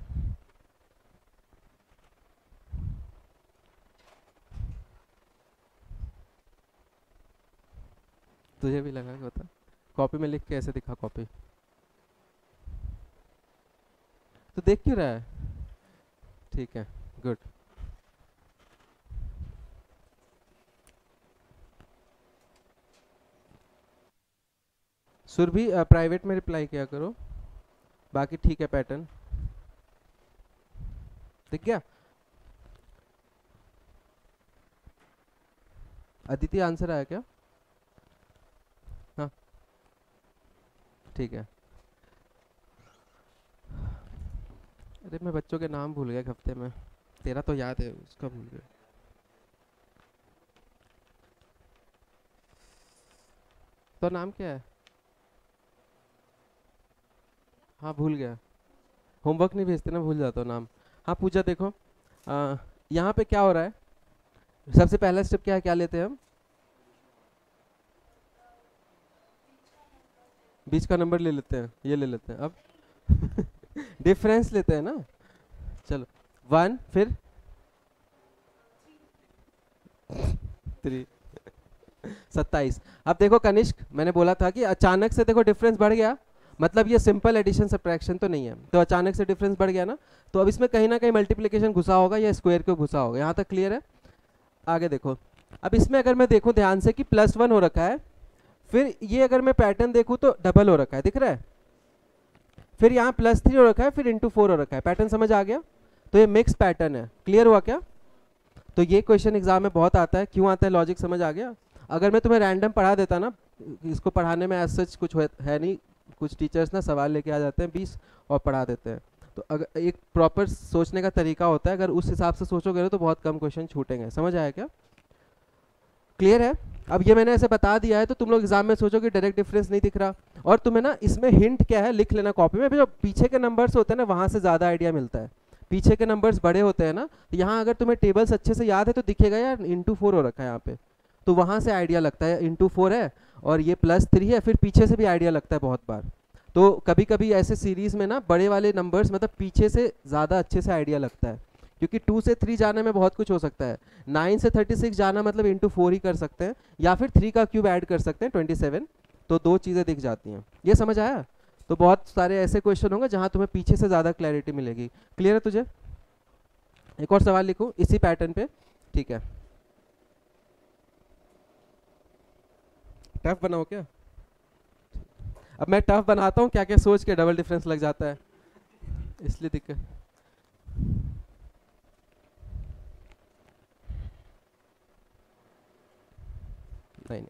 S1: तुझे भी लगा कि होता, कॉपी में लिख के ऐसे दिखा कॉपी, तो देख क्यों रहा है? ठीक है, गुड। सुरभि प्राइवेट में रिप्लाई किया करो, बाकी ठीक है पैटर्न। दिख गया? अदिति आंसर आया क्या? हाँ ठीक है। अरे मैं बच्चों के नाम भूल गया एक हफ्ते में, तेरा तो याद है, उसका भूल गया। तो नाम क्या है? हाँ भूल गया, होमवर्क नहीं भेजते ना, भूल जाता हूँ नाम। हाँ पूजा देखो, यहाँ पे क्या हो रहा है, सबसे पहला स्टेप क्या है, क्या लेते हैं हम? बीच का नंबर ले लेते हैं, ये ले लेते हैं अब। डिफरेंस लेते हैं ना, चलो 1 फिर 3, 27। अब देखो कनिष्क, मैंने बोला था कि अचानक से देखो डिफरेंस बढ़ गया, मतलब ये सिंपल एडिशन सब्ट्रैक्शन तो नहीं है, तो अचानक से डिफरेंस बढ़ गया ना, तो अब इसमें कहीं ना कहीं मल्टीप्लिकेशन घुसा होगा या स्क्वायर को घुसा होगा। यहाँ तक क्लियर है? आगे देखो, अब इसमें अगर मैं देखूं ध्यान से कि +1 हो रखा है, फिर ये अगर मैं पैटर्न देखूं तो डबल हो रखा है, दिख रहा है? फिर यहाँ +3 हो रखा है, फिर *4 हो रखा है, पैटर्न समझ आ गया? तो ये मिक्स पैटर्न है, क्लियर हुआ क्या? तो ये क्वेश्चन एग्जाम में बहुत आता है, क्यों आता है, लॉजिक समझ आ गया? अगर मैं तुम्हें रैंडम पढ़ा देता ना, इसको पढ़ाने में एज सच कुछ है नहीं, कुछ टीचर्स ना सवाल लेके आ जाते हैं 20 और पढ़ा देते हैं, तो अगर एक प्रॉपर सोचने का तरीका होता है, अगर उस हिसाब से सोचोगे तो बहुत कम क्वेश्चन छूटेंगे। समझ आया क्या? क्लियर है? अब ये मैंने ऐसे बता दिया है तो तुम लोग एग्जाम में सोचो कि डायरेक्ट डिफरेंस नहीं दिख रहा, और तुम्हें ना इसमें हिंट क्या है लिख लेना कॉपी में, जो पीछे के नंबर्स होते हैं ना वहां से ज्यादा आइडिया मिलता है, पीछे के नंबर्स बड़े होते हैं ना, यहाँ अगर तुम्हें टेबल्स अच्छे से याद है तो दिखेगा यार *4 हो रखा है यहाँ पे, तो वहां से आइडिया लगता है *4 है और ये +3 है, फिर पीछे से भी आइडिया लगता है बहुत बार। तो कभी कभी ऐसे सीरीज में ना बड़े वाले नंबर्स मतलब पीछे से ज़्यादा अच्छे से आइडिया लगता है, क्योंकि 2 से 3 जाने में बहुत कुछ हो सकता है, 9 से 36 जाना मतलब *4 ही कर सकते हैं, या फिर 3 का क्यूब ऐड कर सकते हैं 27, तो 2 चीज़ें दिख जाती हैं। ये समझ आया? तो बहुत सारे ऐसे क्वेश्चन होंगे जहाँ तुम्हें पीछे से ज़्यादा क्लैरिटी मिलेगी। क्लियर है तुझे? एक और सवाल लिखो इसी पैटर्न पे, ठीक है? टफ बनाओ क्या? अब मैं टफ बनाता हूँ क्या क्या सोच के डबल डिफरेंस लग जाता है, इसलिए दिक्कत। नहीं नहीं,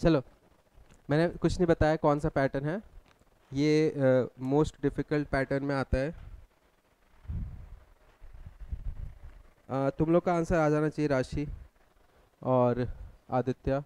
S1: चलो मैंने कुछ नहीं बताया कौन सा पैटर्न है, ये मोस्ट डिफिकल्ट पैटर्न में आता है। तुम लोग का आंसर आ जाना चाहिए, राशि और Aditya.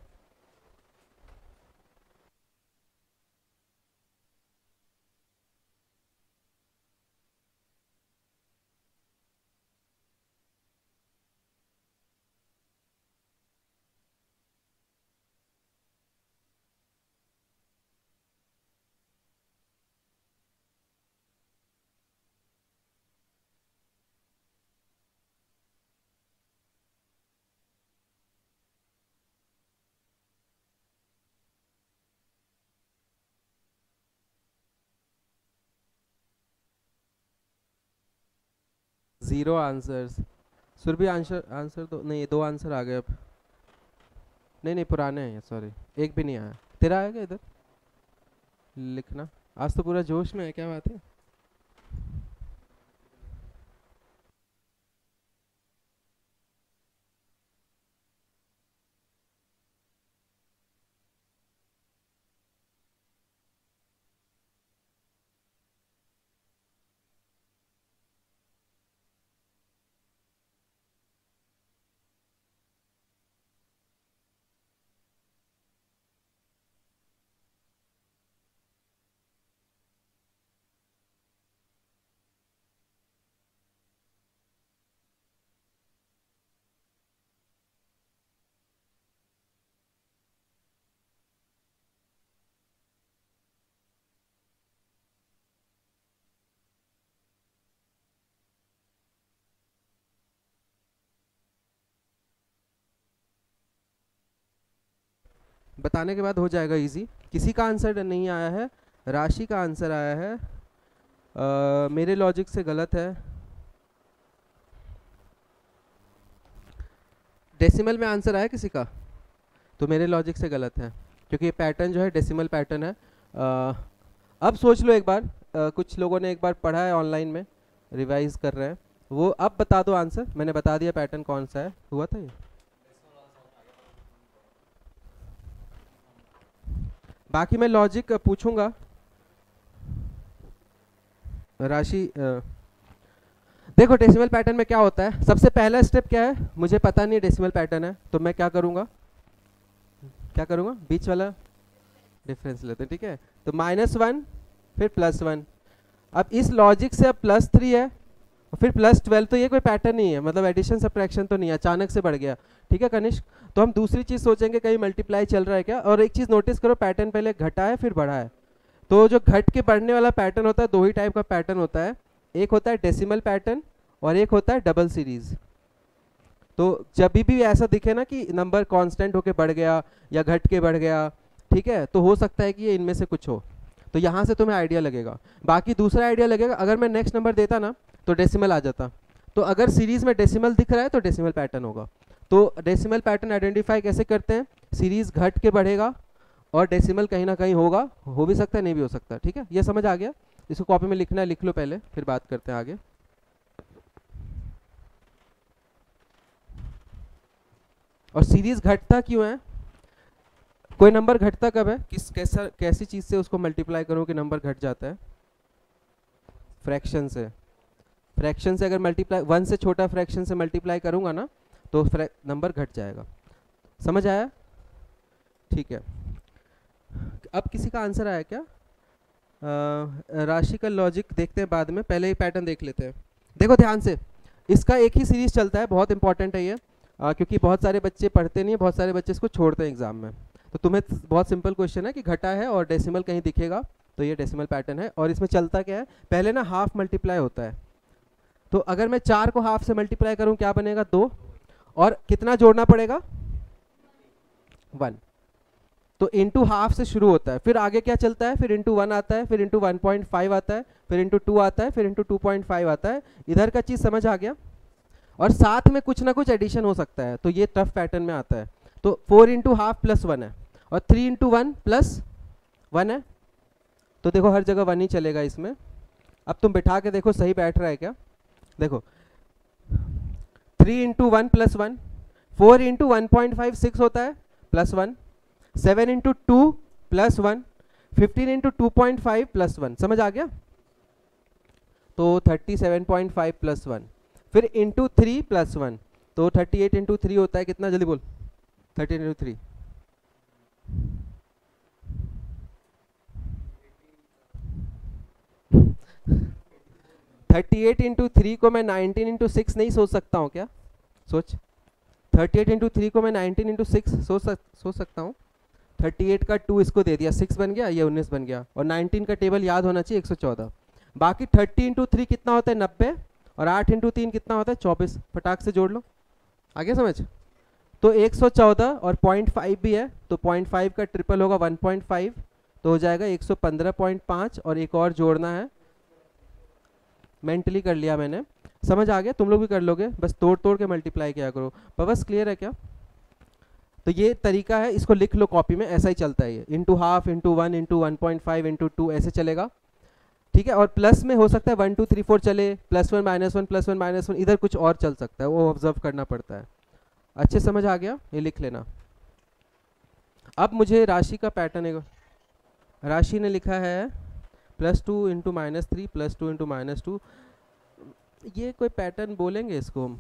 S1: 0 answers. Surabhi answer answer दो, नहीं 2 आंसर आ गए अब। नहीं नहीं पुराने हैं, सॉरी एक भी नहीं आया। तेरा आया क्या इधर लिखना? आज तो पूरा जोश में है, क्या बात है? बताने के बाद हो जाएगा इजी। किसी का आंसर नहीं आया है? राशि का आंसर आया है। मेरे लॉजिक से गलत है। डेसिमल में आंसर आया किसी का? तो मेरे लॉजिक से गलत है, क्योंकि ये पैटर्न जो है डेसिमल पैटर्न है। अब सोच लो एक बार, कुछ लोगों ने एक बार पढ़ा है ऑनलाइन में, रिवाइज कर रहे हैं वो, अब बता दो आंसर। मैंने बता दिया पैटर्न कौन सा है, हुआ था ये। बाकी मैं लॉजिक पूछूंगा। राशि देखो डेसिमल पैटर्न में क्या होता है, सबसे पहला स्टेप क्या है, मुझे पता नहीं डेसिमल पैटर्न है, तो मैं क्या करूंगा, बीच वाला डिफरेंस लेते हैं, ठीक है। तो -1 फिर +1। अब इस लॉजिक से अब +3 है और फिर +12, तो ये कोई पैटर्न नहीं है, मतलब एडिशन सब्ट्रैक्शन तो नहीं है, अचानक से बढ़ गया, ठीक है कनिष्क। तो हम दूसरी चीज़ सोचेंगे कहीं मल्टीप्लाई चल रहा है क्या। और एक चीज़ नोटिस करो, पैटर्न पहले घटा है फिर बढ़ा है। तो जो घट के बढ़ने वाला पैटर्न होता है, दो ही टाइप का पैटर्न होता है, एक होता है डेसिमल पैटर्न और एक होता है डबल सीरीज। तो जब भी ऐसा दिखे ना कि नंबर कांस्टेंट होके बढ़ गया या घट के बढ़ गया, ठीक है, तो हो सकता है कि ये इनमें से कुछ हो। तो यहाँ से तुम्हें आइडिया लगेगा। बाकी दूसरा आइडिया लगेगा, अगर मैं नेक्स्ट नंबर देता ना तो डेसिमल आ जाता, तो अगर सीरीज में डेसिमल दिख रहा है तो डेसिमल पैटर्न होगा। तो डेसिमल पैटर्न आइडेंटिफाई कैसे करते हैं, सीरीज घट के बढ़ेगा और डेसिमल कहीं ना कहीं होगा, हो भी सकता है नहीं भी हो सकता, ठीक है। ये समझ आ गया? इसको कॉपी में लिखना है, लिख लो पहले, फिर बात करते हैं आगे। और सीरीज घटता क्यों है, कोई नंबर घटता कब है, कैसी चीज से उसको मल्टीप्लाई करूं कि नंबर घट जाता है? फ्रैक्शन से। फ्रैक्शन से अगर मल्टीप्लाई, 1 से छोटा फ्रैक्शन से मल्टीप्लाई करूंगा ना तो नंबर घट जाएगा। समझ आया? ठीक है। अब किसी का आंसर आया क्या? राशि का लॉजिक देखते हैं बाद में, पहले ही पैटर्न देख लेते हैं। देखो ध्यान से, इसका एक ही सीरीज चलता है, बहुत इंपॉर्टेंट है ये, क्योंकि बहुत सारे बच्चे पढ़ते नहीं है, बहुत सारे बच्चे इसको छोड़ते हैं एग्जाम में। तो तुम्हें बहुत सिंपल क्वेश्चन है कि घटा है और डेसिमल कहीं दिखेगा तो ये डेसिमल पैटर्न है। और इसमें चलता क्या है, पहले ना हाफ मल्टीप्लाई होता है, तो अगर मैं 4 को हाफ से मल्टीप्लाई करूं क्या बनेगा, 2, और कितना जोड़ना पड़ेगा, 1। तो इंटू हाफ से शुरू होता है, फिर आगे क्या चलता है, फिर इंटू 1 आता है, फिर इंटू 1.5 आता है, फिर इंटू 2 आता है, फिर इंटू 2.5 आता है। इधर का चीज़ समझ आ गया? और साथ में कुछ ना कुछ एडिशन हो सकता है, तो ये टफ पैटर्न में आता है। तो 4 इंटू हाफ +1 है और 3 इंटू 1 +1 है, तो देखो हर जगह 1 ही चलेगा इसमें। अब तुम बिठा के देखो सही बैठ रहा है क्या। देखो 3 इंटू 1 +1, 4 इंटू 1.5 6 होता है +1, 7 इंटू 2 +1, 15 इंटू 2.5 +1। समझ आ गया? तो 37.5 +1, फिर इंटू 3 +1, तो 38 इंटू 3 होता है कितना, जल्दी बोल, 13 इंटू 3 38 इंटू 3 को मैं 19 इंटू 6 नहीं सोच सकता हूँ क्या? सोच, 38 इंटू 3 को मैं 19 इंटू 6 सोच सकता हूँ। 38 का 2 इसको दे दिया, 6 बन गया, ये 19 बन गया, और 19 का टेबल याद होना चाहिए 114। बाकी 30 इंटू 3 कितना होता है, 90, और 8 इंटू 3 कितना होता है, 24। फटाक से जोड़ लो, आ गया समझ? तो 114 और 0.5 भी है, तो 0.5 का ट्रिपल होगा 1.5, तो हो जाएगा 115.5, और एक और जोड़ना है, मेंटली कर लिया मैंने, समझ आ गया? तुम लोग भी कर लोगे, बस तोड़ तोड़ के मल्टीप्लाई किया करो। बस क्लियर है क्या? तो ये तरीका है, इसको लिख लो कॉपी में, ऐसा ही चलता है ये, into half, into 1, into 1.5, into 2 ऐसे चलेगा, ठीक है। और प्लस में हो सकता है 1 2 3 4 चले, +1 -1 +1 -1, इधर कुछ और चल सकता है, वो ऑब्जर्व करना पड़ता है। अच्छे समझ आ गया? ये लिख लेना। अब मुझे राशि का पैटर्न है, राशि ने लिखा है +2 × -3 +2 × -2, ये कोई पैटर्न बोलेंगे इसको हम।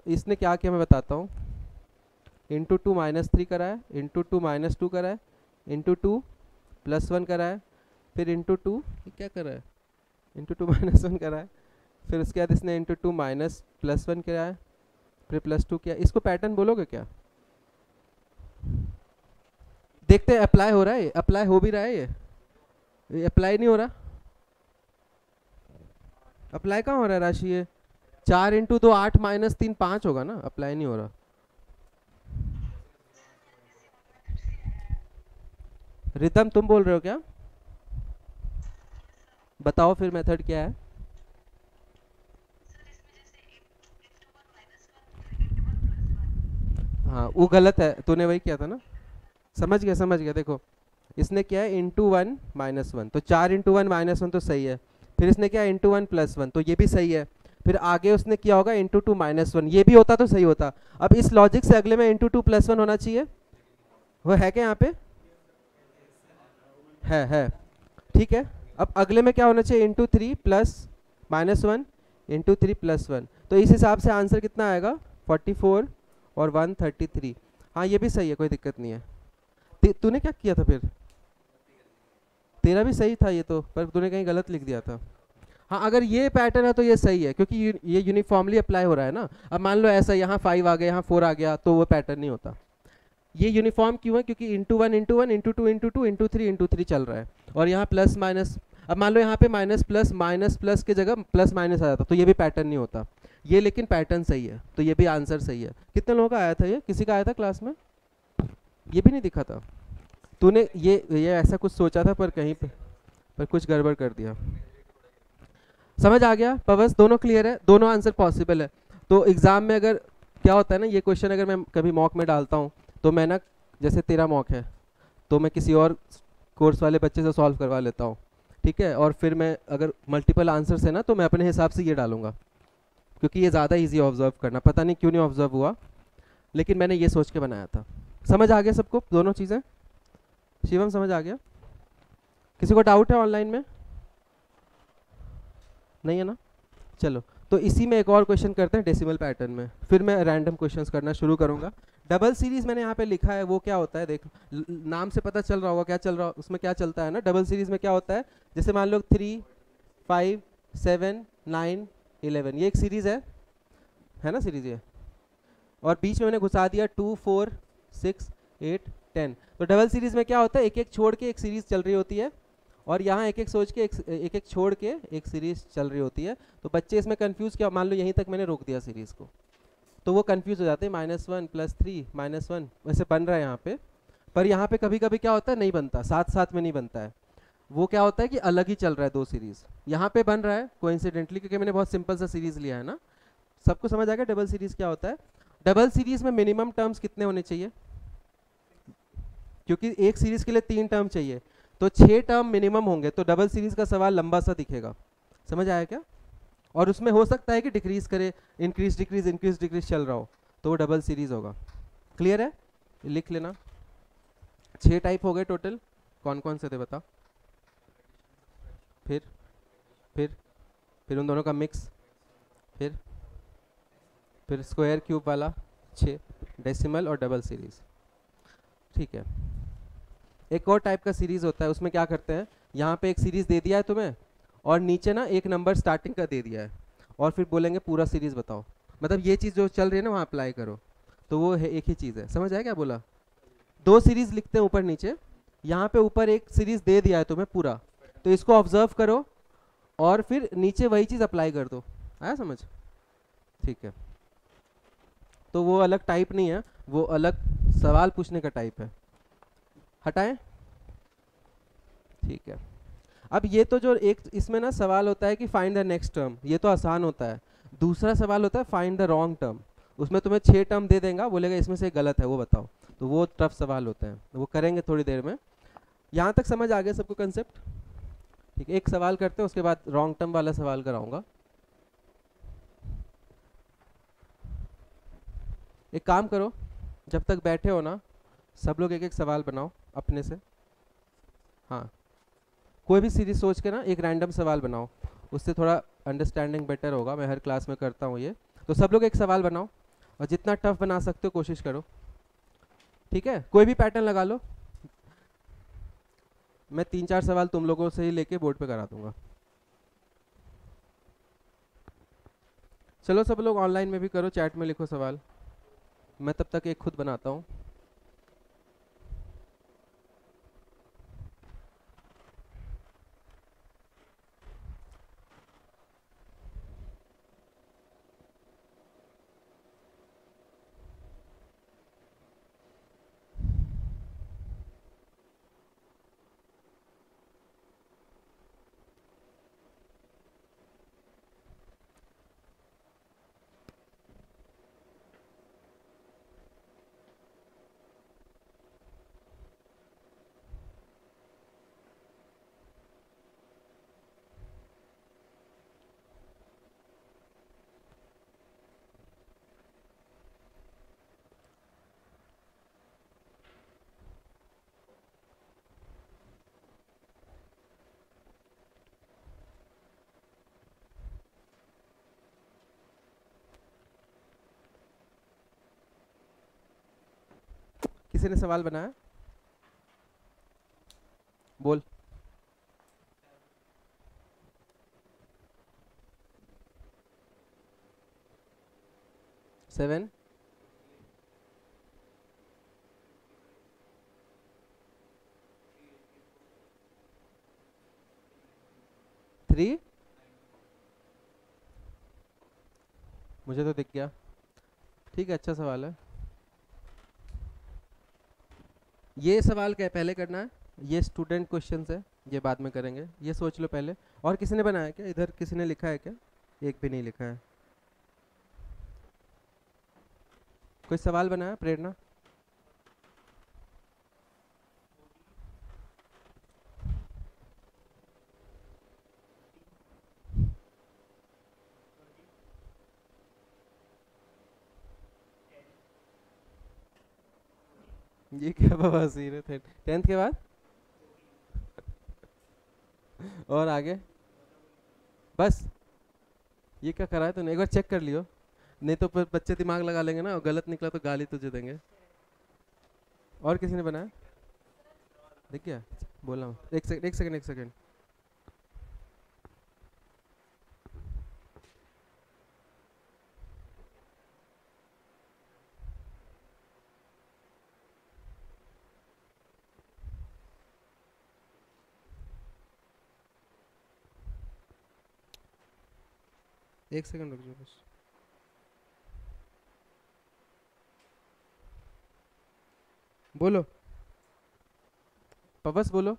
S1: इसने क्या किया मैं बताता हूँ। इंटू 2 -3 करा है, इंटू 2 -2 करा है, इंटू 2 +1 करा है, फिर इंटू 2 क्या करा है, इंटू 2 -1 करा है, फिर उसके बाद इसने इंटू 2 +1 करा है, फिर +2 किया। इसको पैटर्न बोलोगे क्या? देखते हैं अप्लाई हो रहा है, अप्लाई हो भी रहा है, ये अप्लाई नहीं हो रहा। अप्लाई कहाँ हो रहा है राशि? ये 4 × 2 8 -3 5 होगा ना, अप्लाई नहीं हो रहा। रिदम तुम बोल रहे हो क्या? बताओ फिर मेथड क्या है। हाँ वो गलत है, तूने वही किया था ना। समझ गया समझ गया। देखो इसने क्या है इंटू 1 -1, तो 4 × 1 -1 तो सही है। फिर इसने क्या इंटू 1 +1, तो ये भी सही है। फिर आगे उसने किया होगा इंटू 2 -1, ये भी होता तो सही होता। अब इस लॉजिक से अगले में इंटू 2 +1 होना चाहिए, वो है क्या यहाँ पे? है ठीक है। अब अगले में क्या होना चाहिए? इंटू 3 +-1 इंटू 3 +1, तो इस हिसाब से आंसर कितना आएगा? 44 और 133। हाँ ये भी सही है, कोई दिक्कत नहीं है। तूने क्या किया था फिर? तेरा भी सही था ये तो, पर तूने कहीं गलत लिख दिया था। हाँ अगर ये पैटर्न है तो ये सही है, क्योंकि ये यूनिफॉर्मली अप्लाई हो रहा है ना। अब मान लो ऐसा यहाँ 5 आ गया, यहाँ 4 आ गया, तो वो पैटर्न नहीं होता। ये यूनिफॉर्म क्यों है? क्योंकि into 1 into 1 into 2 into 2 into 3 into 3 चल रहा है, और यहाँ प्लस माइनस। अब मान लो यहाँ पे माइनस प्लस की जगह प्लस माइनस आ जाता, तो ये भी पैटर्न नहीं होता। ये लेकिन पैटर्न सही है, तो ये भी आंसर सही है। कितने लोगों का आया था ये? किसी का आया था क्लास में? ये भी नहीं दिखा था? तूने ये ऐसा कुछ सोचा था, पर कहीं पर कुछ गड़बड़ कर दिया। समझ आ गया पवस? दोनों क्लियर है, दोनों आंसर पॉसिबल है। तो एग्जाम में अगर क्या होता है ना, ये क्वेश्चन अगर मैं कभी मॉक में डालता हूँ, तो मैं ना, जैसे तेरा मॉक है तो मैं किसी और कोर्स वाले बच्चे से सॉल्व करवा लेता हूँ, ठीक है। और फिर मैं अगर मल्टीपल आंसर्स है ना, तो मैं अपने हिसाब से ये डालूंगा, क्योंकि ये ज़्यादा इजी ऑब्जर्व करना। पता नहीं क्यों नहीं ऑब्जर्व हुआ, लेकिन मैंने ये सोच के बनाया था। समझ आ गया सबको दोनों चीज़ें? शिवम समझ आ गया? किसी को डाउट है ऑनलाइन में? नहीं है ना? चलो तो इसी में एक और क्वेश्चन करते हैं डेसिमल पैटर्न में, फिर मैं रैंडम क्वेश्चंस करना शुरू करूंगा। डबल सीरीज मैंने यहाँ पे लिखा है, वो क्या होता है देख, नाम से पता चल रहा होगा क्या चल रहा, उसमें क्या चलता है ना। डबल सीरीज में क्या होता है, जैसे मान लो 3 5 7 9 11, ये एक सीरीज है ना सीरीज ये, और बीच में मैंने घुसा दिया 2 4 6 8 10। तो डबल सीरीज में क्या होता है, एक एक छोड़ के एक सीरीज चल रही होती है, और यहाँ एक एक सोच के एक एक छोड़ के एक सीरीज चल रही होती है। तो बच्चे इसमें कंफ्यूज, क्या मान लो यहीं तक मैंने रोक दिया सीरीज को, तो वो कंफ्यूज हो जाते हैं। -1 +3 -1 वैसे बन रहा है यहाँ पे, पर यहाँ पे कभी कभी क्या होता है, नहीं बनता, साथ साथ में नहीं बनता है। वो क्या होता है कि अलग ही चल रहा है दो सीरीज, यहाँ पे बन रहा है कोइंसिडेंटली, क्योंकि मैंने बहुत सिंपल सा सीरीज लिया है ना। सबको समझ आ गया डबल सीरीज क्या होता है? डबल सीरीज में मिनिमम टर्म्स कितने होने चाहिए? क्योंकि एक सीरीज के लिए 3 टर्म चाहिए, तो 6 टर्म मिनिमम होंगे, तो डबल सीरीज का सवाल लंबा सा दिखेगा। समझ आया क्या? और उसमें हो सकता है कि डिक्रीज करे, इंक्रीज डिक्रीज चल रहा हो, तो वो डबल सीरीज होगा। क्लियर है? लिख लेना। 6 टाइप हो गए टोटल, कौन कौन से थे बता? फिर फिर फिर उन दोनों का मिक्स, फिर स्क्वायर क्यूब वाला 6, डेसिमल और डबल सीरीज। ठीक है। एक और टाइप का सीरीज होता है, उसमें क्या करते हैं, यहाँ पे एक सीरीज दे दिया है तुम्हें, और नीचे ना एक नंबर स्टार्टिंग का दे दिया है, और फिर बोलेंगे पूरा सीरीज बताओ। मतलब ये चीज़ जो चल रही है ना वहाँ अप्लाई करो, तो वो है एक ही चीज़ है। समझ आया क्या बोला? 2 सीरीज लिखते हैं ऊपर नीचे, यहाँ पे ऊपर एक सीरीज दे दिया है तुम्हें पूरा, तो इसको ऑब्जर्व करो और फिर नीचे वही चीज़ अप्लाई कर दो। आया समझ? ठीक है। तो वो अलग टाइप नहीं है, वो अलग सवाल पूछने का टाइप है। हटाएं? ठीक है। अब ये तो जो एक इसमें ना सवाल होता है कि फाइंड द नेक्स्ट टर्म, ये तो आसान होता है। दूसरा सवाल होता है फाइंड द रॉन्ग टर्म, उसमें तुम्हें 6 टर्म दे देगा, बोलेगा इसमें से गलत है वो बताओ। तो वो टफ सवाल होते हैं, वो करेंगे थोड़ी देर में। यहाँ तक समझ आ गया सबको कंसेप्ट? ठीक है, एक सवाल करते हैं उसके बाद रॉन्ग टर्म वाला सवाल कराऊंगा। एक काम करो, जब तक बैठे हो ना सब लोग एक एक सवाल बनाओ अपने से। हाँ, कोई भी सीरीज सोच के ना एक रैंडम सवाल बनाओ, उससे थोड़ा अंडरस्टैंडिंग बेटर होगा। मैं हर क्लास में करता हूँ ये। तो सब लोग एक सवाल बनाओ और जितना टफ बना सकते हो कोशिश करो, ठीक है? कोई भी पैटर्न लगा लो, मैं 3-4 सवाल तुम लोगों से ही लेके बोर्ड पे करा दूंगा। चलो सब लोग ऑनलाइन में भी करो, चैट में लिखो सवाल, मैं तब तक एक खुद बनाता हूँ। किसी ने सवाल बनाया? बोल। सेवन, 3, मुझे तो दिख गया। ठीक है, अच्छा सवाल है। ये सवाल क्या पहले करना है? ये स्टूडेंट क्वेश्चंस है, ये बाद में करेंगे, ये सोच लो पहले। और किसी ने बनाया क्या? इधर किसी ने लिखा है क्या? एक भी नहीं लिखा है। कोई सवाल बनाया? प्रेरणा? ये क्या बवासीर है? 10th के बाद और आगे? बस ये क्या करा है तूने? एक बार चेक कर लियो, नहीं तो फिर बच्चे दिमाग लगा लेंगे ना, और गलत निकला तो गाली तुझे देंगे। और किसी ने बनाया? देख गया? बोला हूँ, एक सेकंड एक सेकंड एक सेकंड। एक सेकंड रुक जाओ बस। बोलो पवस, बोलो।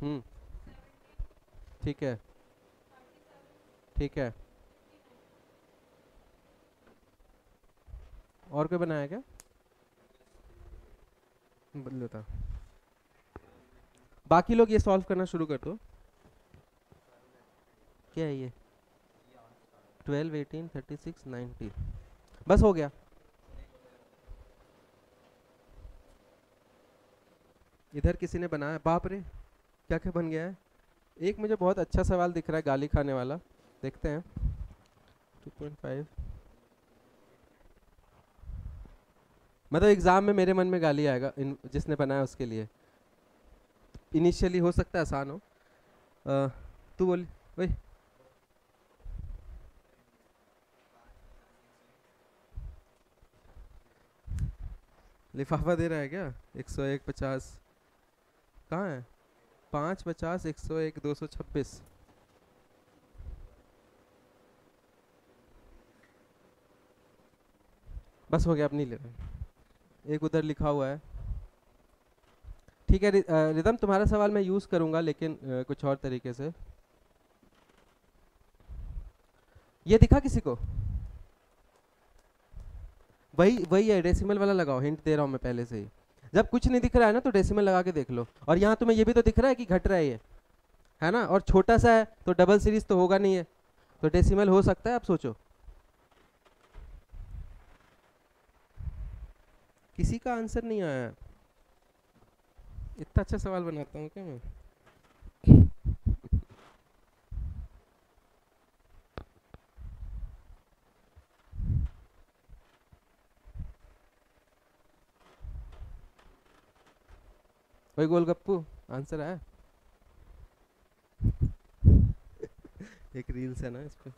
S1: हम्म, ठीक है ठीक है। और कोई बनाया क्या? बदलो था। बाकी लोग ये सॉल्व करना शुरू कर दो। क्या है ये? 12, 18, 36, 19, बस हो गया। इधर किसी ने बनाया? बाप रे, क्या क्या बन गया है। एक मुझे बहुत अच्छा सवाल दिख रहा है गाली खाने वाला, देखते हैं। 2.5, मतलब एग्जाम में मेरे मन में गाली आएगा जिसने बनाया उसके लिए। इनिशियली हो सकता है आसान हो। तू बोल भाई। लिफाफा दे रहा है क्या? 101, 50 कहाँ है? 5, 50, 101, 226। बस हो गया, अब नहीं ले रहे। एक उधर लिखा हुआ है। ठीक है रिदम, तुम्हारा सवाल मैं यूज़ करूँगा लेकिन कुछ और तरीके से। ये दिखा किसी को? वही वही है, डेसिमल वाला लगाओ, हिंट दे रहा हूँ मैं पहले से ही। जब कुछ नहीं दिख रहा है ना तो डेसिमल लगा के देख लो। और यहाँ तुम्हें ये भी तो दिख रहा है कि घट रहा है ये, है ना? और छोटा सा है तो डबल सीरीज तो होगा नहीं है, तो डेसिमल हो सकता है। आप सोचो, किसी का आंसर नहीं आया है। इतना अच्छा सवाल बनाता हूँ क्या मैं? वही गोलगप्पू, आंसर आया। एक रील्स है ना इस पे।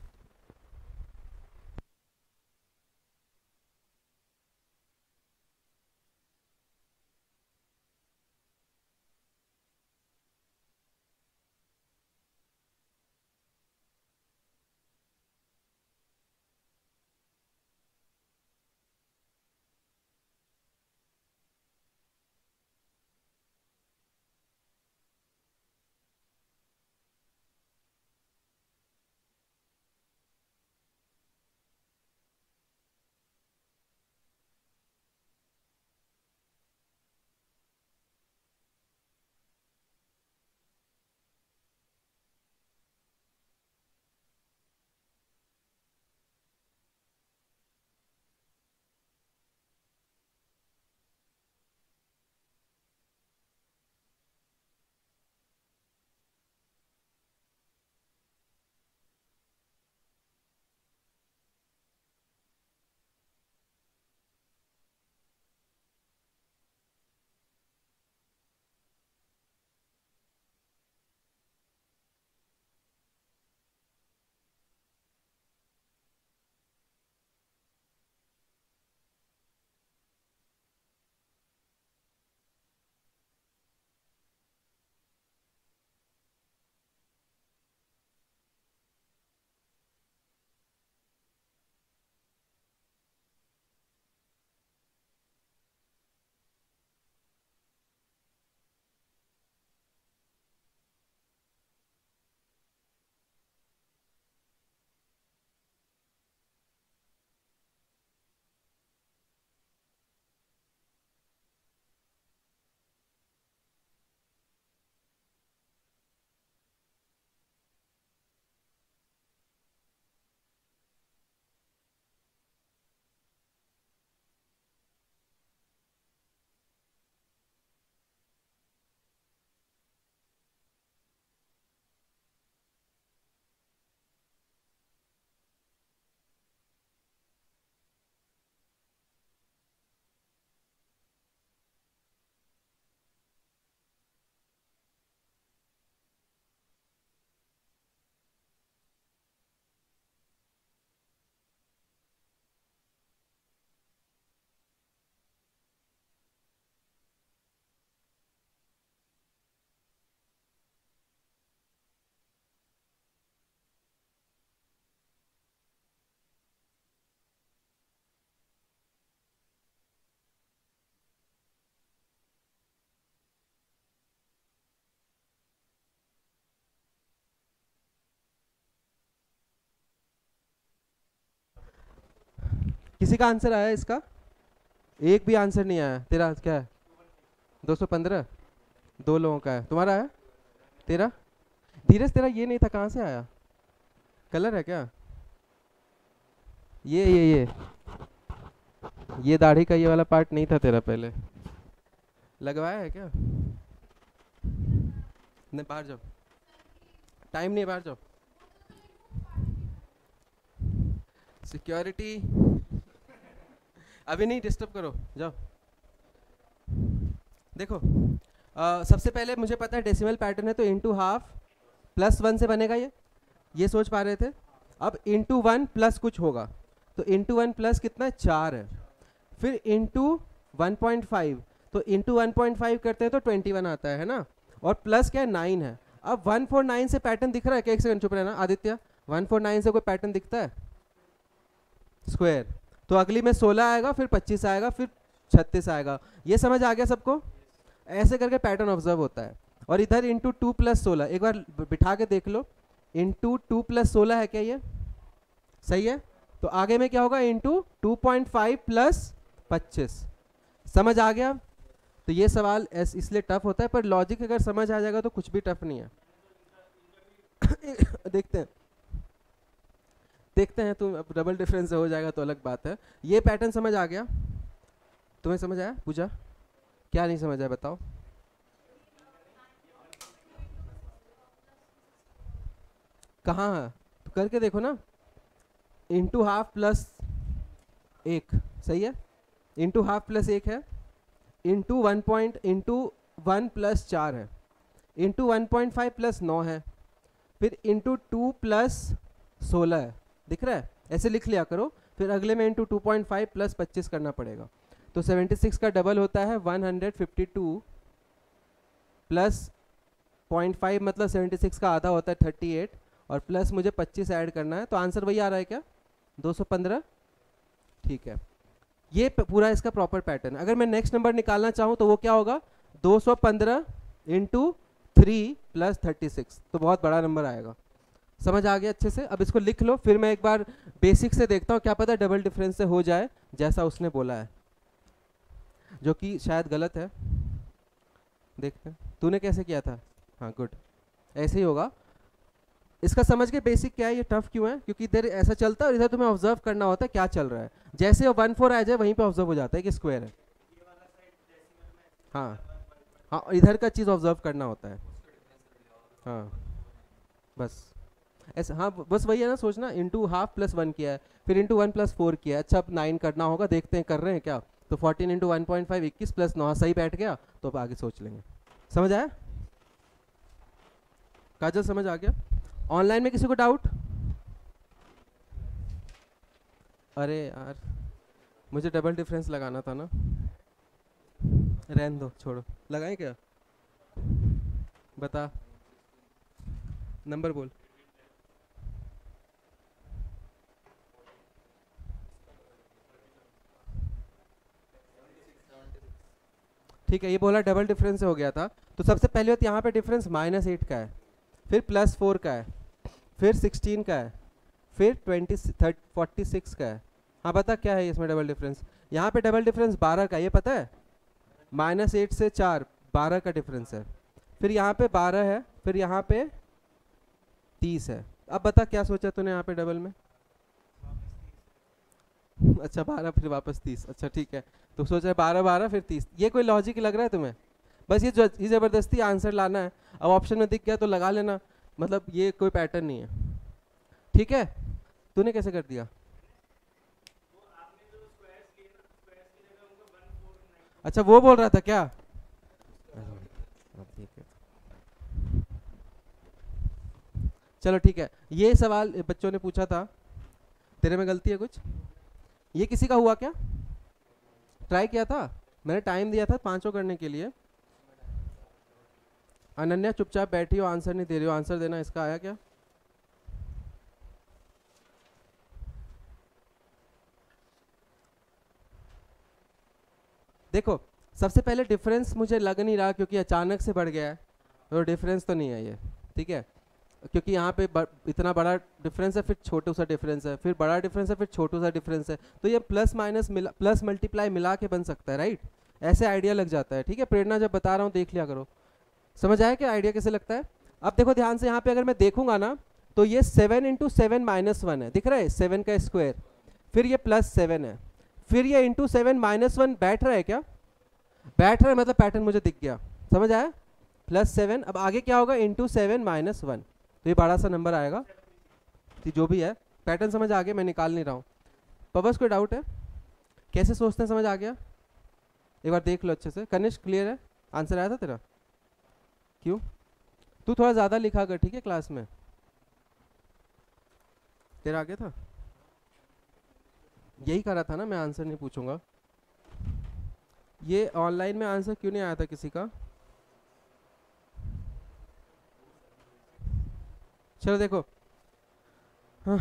S1: किसी का आंसर आया इसका? एक भी आंसर नहीं आया। तेरा क्या है? 215। दो लोगों का है। तुम्हारा है? तेरा? धीरज तेरा ये नहीं था, कहाँ से आया? कलर है क्या? ये दाढ़ी का ये वाला पार्ट नहीं था तेरा पहले, लगवाया है क्या? नहीं, बाहर जाओ, टाइम नहीं है, बाहर जाओ। सिक्योरिटी, अभी नहीं, डिस्टर्ब करो, जाओ। देखो सबसे पहले मुझे पता है डेसिमल पैटर्न है तो इंटू हाफ प्लस वन से बनेगा ये सोच पा रहे थे। अब इंटू वन प्लस कुछ होगा, तो इंटू वन प्लस कितना है? 4 है। फिर इंटू 1.5, तो इंटू 1.5 करते हैं तो 21 आता है ना? और प्लस क्या है? 9 है। अब 149 से पैटर्न दिख रहा है क्या? एक सेकंड चुप रहना आदित्य। 149 से कोई पैटर्न दिखता है? स्क्वायर, तो अगली में 16 आएगा, फिर 25 आएगा, फिर 36 आएगा। ये समझ आ गया सबको? ऐसे करके पैटर्न ऑब्जर्व होता है। और इधर इंटू 2 + 16, एक बार बिठा के देख लो, इंटू 2 + 16 है क्या ये? सही है। तो आगे में क्या होगा? इंटू 2.5 + 25। समझ आ गया? तो ये सवाल इसलिए टफ होता है, पर लॉजिक अगर समझ आ जाएगा तो कुछ भी टफ नहीं है। देखते हैं तुम, अब डबल डिफरेंस से हो जाएगा तो अलग बात है। ये पैटर्न समझ आ गया? तुम्हें समझ आया? पूजा क्या नहीं समझ आया बताओ? कहाँ है? तो करके देखो ना। इंटू हाफ प्लस 1, सही है। इंटू हाफ प्लस 1 है, इंटू 1 + 4 है, इंटू 1.5 + 9 है, फिर इंटू 2 + 16 है। दिख रहा है? ऐसे लिख लिया करो, फिर अगले में इंटू 2.5 + 25 करना पड़ेगा। तो 76 का डबल होता है 152 प्लस 0.5, मतलब 76 का आधा होता है 38, और प्लस मुझे 25 ऐड करना है। तो आंसर वही आ रहा है क्या? 215। ठीक है, ये पूरा इसका प्रॉपर पैटर्न। अगर मैं नेक्स्ट नंबर निकालना चाहूँ तो वो क्या होगा? 215 इंटू 3 + 36, तो बहुत बड़ा नंबर आएगा। समझ आ गया अच्छे से? अब इसको लिख लो, फिर मैं एक बार बेसिक से देखता हूँ, क्या पता डबल डिफरेंस से हो जाए जैसा उसने बोला है, जो कि शायद गलत है। देखते हैं तूने कैसे किया था। हाँ गुड, ऐसे ही होगा। इसका समझ के बेसिक क्या है, ये टफ क्यों है? क्योंकि इधर ऐसा चलता है और इधर तुम्हें ऑब्जर्व करना होता है क्या चल रहा है। जैसे 1 4 आ जाए वहीं पे ऑब्जर्व हो जाता है कि स्क्वायर है। हाँ हाँ, इधर का चीज़ ऑब्जर्व करना होता है। हाँ बस ऐसा, हाँ बस वही है ना, सोचना इंटू हाफ + 1 किया है, फिर इंटू 1 + 4 किया है। अच्छा अब 9 करना होगा, देखते हैं कर रहे हैं क्या। तो 14 इंटू 1.5 21 + 9, सही बैठ गया। तो अब आगे सोच लेंगे। समझ आया? काजल समझ आ गया? ऑनलाइन में किसी को डाउट? अरे यार, मुझे डबल डिफरेंस लगाना था ना। रहने दो, छोड़ो। लगाएं क्या? बता, नंबर बोल। ठीक है, ये बोला डबल डिफरेंस से हो गया था। तो सबसे पहले बात, यहाँ पे डिफरेंस -8 का है, फिर +4 का है, फिर 16 का है, फिर 46 का है। हाँ बता क्या है इसमें डबल डिफरेंस? यहाँ पे डबल डिफरेंस 12 का, ये पता है? -8 से 4, 12 का डिफरेंस है। फिर यहाँ पे 12 है, फिर यहाँ पे 30 है। अब बता क्या सोचा तूने यहाँ पे डबल में? अच्छा 12 फिर वापस 30, अच्छा ठीक है। तो सोचा है 12 12 फिर 30, ये कोई लॉजिक लग रहा है तुम्हें? बस ये ज़बरदस्ती आंसर लाना है। अब ऑप्शन में दिख गया तो लगा लेना, मतलब ये कोई पैटर्न नहीं है। ठीक है, तूने कैसे कर दिया? अच्छा वो बोल रहा था क्या? ठीक है, चलो ठीक है। ये सवाल बच्चों ने पूछा था, तेरे में गलती है कुछ? ये किसी का हुआ क्या? ट्राई किया था? मैंने टाइम दिया था पांचों करने के लिए। अनन्या चुपचाप बैठी हो, आंसर नहीं दे रही हो, आंसर देना। इसका आया क्या? देखो सबसे पहले डिफरेंस मुझे लग नहीं रहा, क्योंकि अचानक से बढ़ गया है, तो डिफरेंस तो नहीं है ये। ठीक है, क्योंकि यहाँ पे इतना बड़ा डिफरेंस है, फिर छोटा सा डिफरेंस है, फिर बड़ा डिफरेंस है, फिर छोटा सा डिफरेंस है। तो ये प्लस माइनस मिला, प्लस मल्टीप्लाई मिला के बन सकता है, राइट? ऐसे आइडिया लग जाता है। ठीक है, प्रेरणा जब बता रहा हूँ देख लिया करो। समझ आया क्या आइडिया कैसे लगता है? अब देखो ध्यान से, यहाँ पे अगर मैं देखूंगा ना, तो ये 7 इंटू 7 -1 है, दिख रहा है? 7 का स्क्वायर, फिर ये +7 है, फिर ये इंटू 7 -1 बैठ रहा है क्या? बैठ रहा है, मतलब पैटर्न मुझे दिख गया। समझ आया? +7, अब आगे क्या होगा? इंटू 7 -1, तो ये बड़ा सा नंबर आएगा। तो जो भी है पैटर्न समझ आ गया, मैं निकाल नहीं रहा हूँ। पबस कोई डाउट है? कैसे सोचते हैं, समझ आ गया? एक बार देख लो अच्छे से। कनिष्क क्लियर है? आंसर आया था तेरा? क्यों? तू थोड़ा ज़्यादा लिखा कर, ठीक है, क्लास में। तेरा आ गया था? यही करा था ना, मैं आंसर नहीं पूछूंगा। ये ऑनलाइन में आंसर क्यों नहीं आया था किसी का? चलो देखो, हाँ,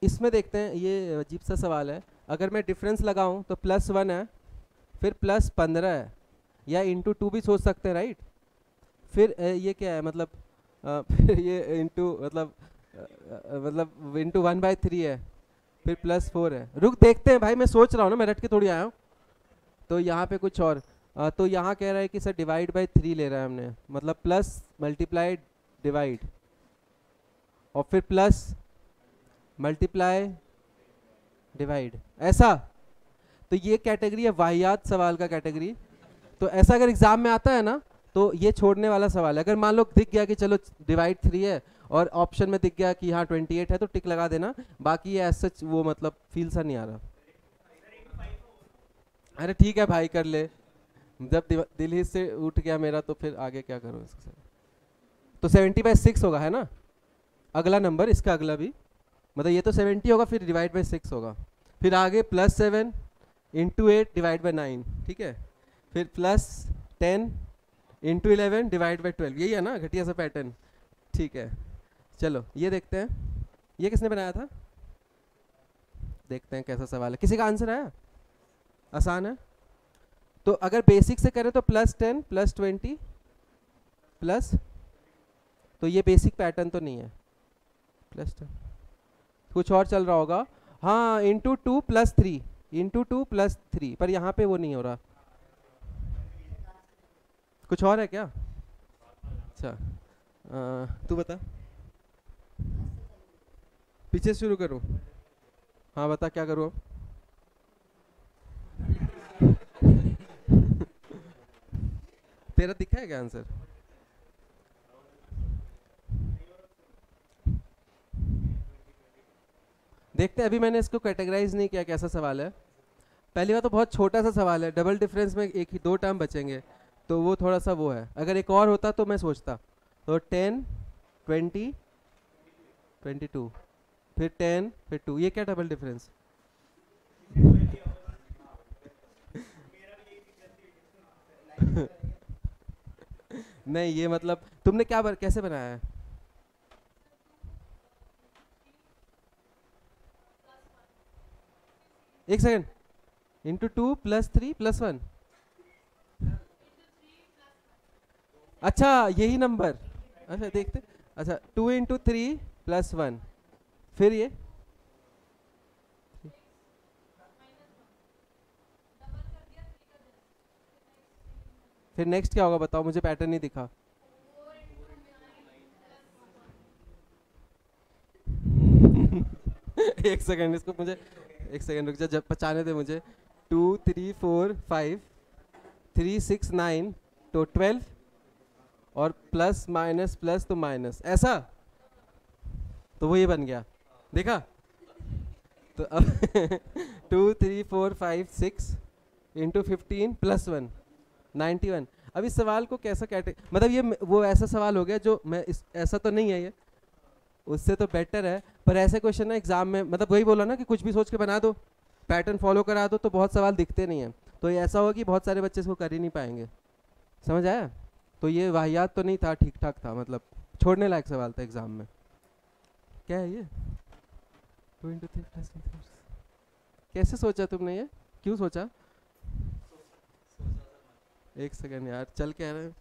S1: इसमें देखते हैं, ये अजीब सा सवाल है। अगर मैं डिफरेंस लगाऊं तो +1 है, फिर +15 है, या इंटू 2 भी सोच सकते हैं राइट। फिर ये क्या है मतलब फिर ये इंटू मतलब इंटू 1/3 है, फिर +4 है। रुक देखते हैं भाई, मैं सोच रहा हूँ ना, मैं रट के थोड़ी आया हूँ। तो यहाँ पे कुछ और तो यहाँ कह रहा है कि सर /3 ले रहा है हमने, मतलब प्लस मल्टीप्लाई डिवाइड और फिर प्लस मल्टीप्लाई डिवाइड, ऐसा। तो ये कैटेगरी है वाहियात सवाल का कैटेगरी। तो ऐसा अगर एग्जाम में आता है ना तो ये छोड़ने वाला सवाल है। अगर मान लो दिख गया कि चलो /3 है और ऑप्शन में दिख गया कि हाँ 28 है तो टिक लगा देना, बाकी ये एज सच वो मतलब फील सा नहीं आ रहा। अरे ठीक है भाई कर ले, जब दिल ही से उठ गया मेरा तो फिर आगे क्या करूँ इसके साथ। तो 70/6 होगा है ना अगला नंबर, इसका अगला भी, मतलब ये तो 70 होगा फिर /6 होगा, फिर आगे +7 × 8 / 9, ठीक है, फिर +10 × 11 / 12, यही है ना घटिया सा पैटर्न। ठीक है चलो ये देखते हैं, ये किसने बनाया था, देखते हैं कैसा सवाल है। किसी का आंसर आया, आसान है। तो अगर बेसिक से करें तो +10 +20 प्लस, तो ये बेसिक पैटर्न तो नहीं है, +10 कुछ और चल रहा होगा, हाँ × 2 + 3 × 2 + 3, पर यहाँ पे वो नहीं हो रहा, कुछ और है क्या। अच्छा तू बता, पीछे शुरू करूँ, हाँ बता क्या करूँ अब। तेरा दिखा है क्या आंसर, देखते हैं। अभी मैंने इसको कैटेगराइज नहीं किया कैसा सवाल है। पहली बात तो बहुत छोटा सा सवाल है, डबल डिफरेंस में एक ही 2 टर्म बचेंगे, तो वो थोड़ा सा वो है। अगर एक और होता तो मैं सोचता, तो 10 20 22 फिर 10 फिर 2, ये क्या डबल डिफरेंस। नहीं ये मतलब तुमने क्या कैसे बनाया है। एक सेकंड, × 2 + 3 + 1, अच्छा यही नंबर, अच्छा देखते, अच्छा 2 × 3 + 1, फिर ये फिर नेक्स्ट क्या होगा बताओ, मुझे पैटर्न नहीं दिखा। एक सेकंड इसको मुझे, एक सेकंड रुक जा, जब पहचाने दे मुझे। 2 3 4 5 3 6 9 तो 12, और प्लस माइनस प्लस तो माइनस, ऐसा। तो वो ये बन गया, देखा। तो अब 2 3 4 5 6 × 15 + 1 91। अब इस सवाल को कैसा मतलब ये वो ऐसा सवाल हो गया जो मैं ऐसा तो नहीं है ये, उससे तो बेटर है, पर ऐसे क्वेश्चन ना एग्जाम में, मतलब वही बोला ना कि कुछ भी सोच के बना दो, पैटर्न फॉलो करा दो, तो बहुत सवाल दिखते नहीं हैं। तो ये ऐसा होगा कि बहुत सारे बच्चे इसको कर ही नहीं पाएंगे, समझ आया। तो ये वाहियात तो नहीं था, ठीक ठाक था, मतलब छोड़ने लायक सवाल था एग्जाम में। क्या है ये 2 × 3 + 1, कैसे सोचा तुमने ये, क्यों सोचा। एक सेकंड यार, चल कह रहे हैं,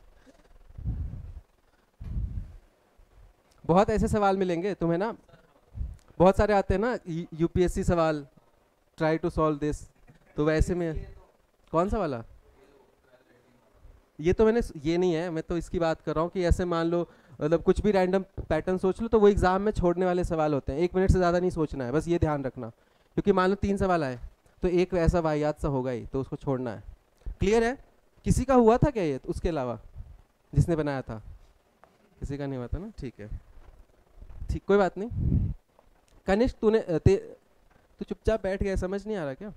S1: बहुत ऐसे सवाल मिलेंगे तुम्हें ना, बहुत सारे आते हैं ना यूपीएससी सवाल, ट्राई टू सॉल्व दिस, तो वैसे में कौन सा वाला, ये तो मैंने, ये नहीं है, मैं तो इसकी बात कर रहा हूँ कि ऐसे मान लो मतलब कुछ भी रैंडम पैटर्न सोच लो, तो वो एग्जाम में छोड़ने वाले सवाल होते हैं। 1 मिनट से ज़्यादा नहीं सोचना है, बस ये ध्यान रखना, क्योंकि मान लो 3 सवाल आए तो एक ऐसा वाहियात सा होगा ही, तो उसको छोड़ना है। क्लियर है। किसी का हुआ था क्या ये उसके अलावा जिसने बनाया था, किसी का नहीं हुआ था ना, ठीक है ठीक, कोई बात नहीं। कनिष्क तू चुपचाप बैठ गया, समझ नहीं आ रहा क्या,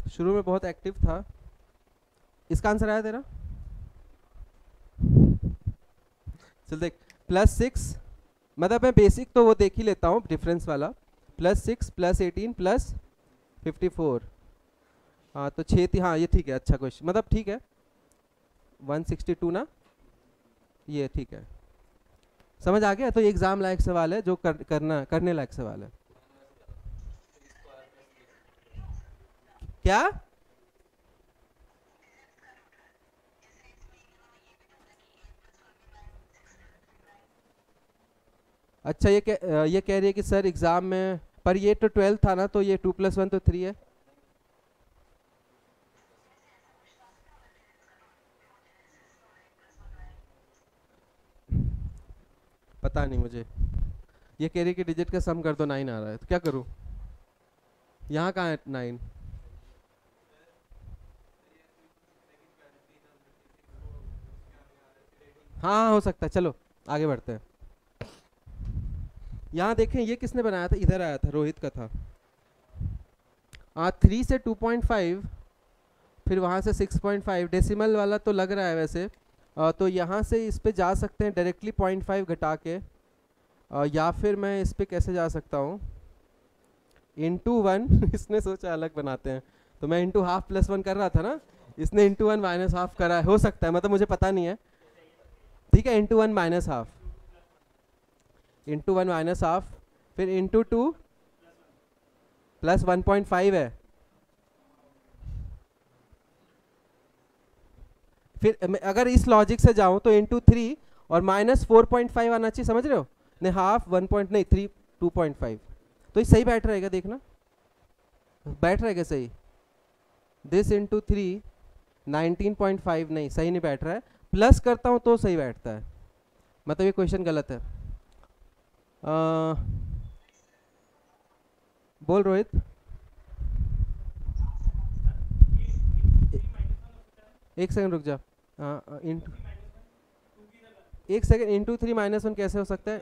S1: शुरू में बहुत एक्टिव था। इसका आंसर आया तेरा, चल देख, +6, मतलब मैं बेसिक तो वो देख ही लेता हूँ डिफरेंस वाला, +6 + 18 + 54, हाँ तो 6 थी, हाँ ये ठीक है, अच्छा क्वेश्चन, मतलब ठीक है 162 ना, ये ठीक है, समझ आ गया। तो ये एग्जाम लायक सवाल है, जो करने लायक सवाल है। क्या? अच्छा ये कह रही है कि सर एग्जाम में, पर ये तो 12 था ना, तो ये 2+1 तो 3 है। पता नहीं मुझे। ये कह रही है कि डिजिट का सम कर दो, 9 आ रहा है, तो क्या करूं? यहाँ कहाँ है 9? हाँ हाँ हो सकता है, चलो आगे बढ़ते हैं। यहाँ देखें ये किसने बनाया था, इधर आया था, रोहित का था। 3 से 2.5, फिर वहाँ से 6.5, डेसिमल वाला तो लग रहा है वैसे। तो यहाँ से इस पे जा सकते हैं डायरेक्टली 0.5 घटा के, या फिर मैं इस पे कैसे जा सकता हूँ, इंटू 1 इसने सोचा अलग बनाते हैं, तो मैं इंटू हाफ प्लस 1 कर रहा था ना, इसने इंटू 1 माइनस हाफ करा है, हो सकता है, मतलब मुझे पता नहीं है। ठीक है, into 1 minus half, into 1 minus half, फिर इंटू 2 प्लस 1.5 है, फिर अगर इस लॉजिक से जाऊं तो इंटू 3 और माइनस 4.5 आना चाहिए, समझ रहे हो? नहीं हाफ 1 पॉइंट नहीं 3 2.5, तो ये सही बैठ रहेगा, देखना बैठ रहेगा सही। दिस इंटू 3 19.5, नहीं सही नहीं बैठ रहा है, प्लस करता हूँ तो सही बैठता है, मतलब ये क्वेश्चन गलत है। बोल रोहित। एक सेकंड रुक जा। इंटू, एक सेकंड, इंटू 3 माइनस 1 कैसे हो सकता है?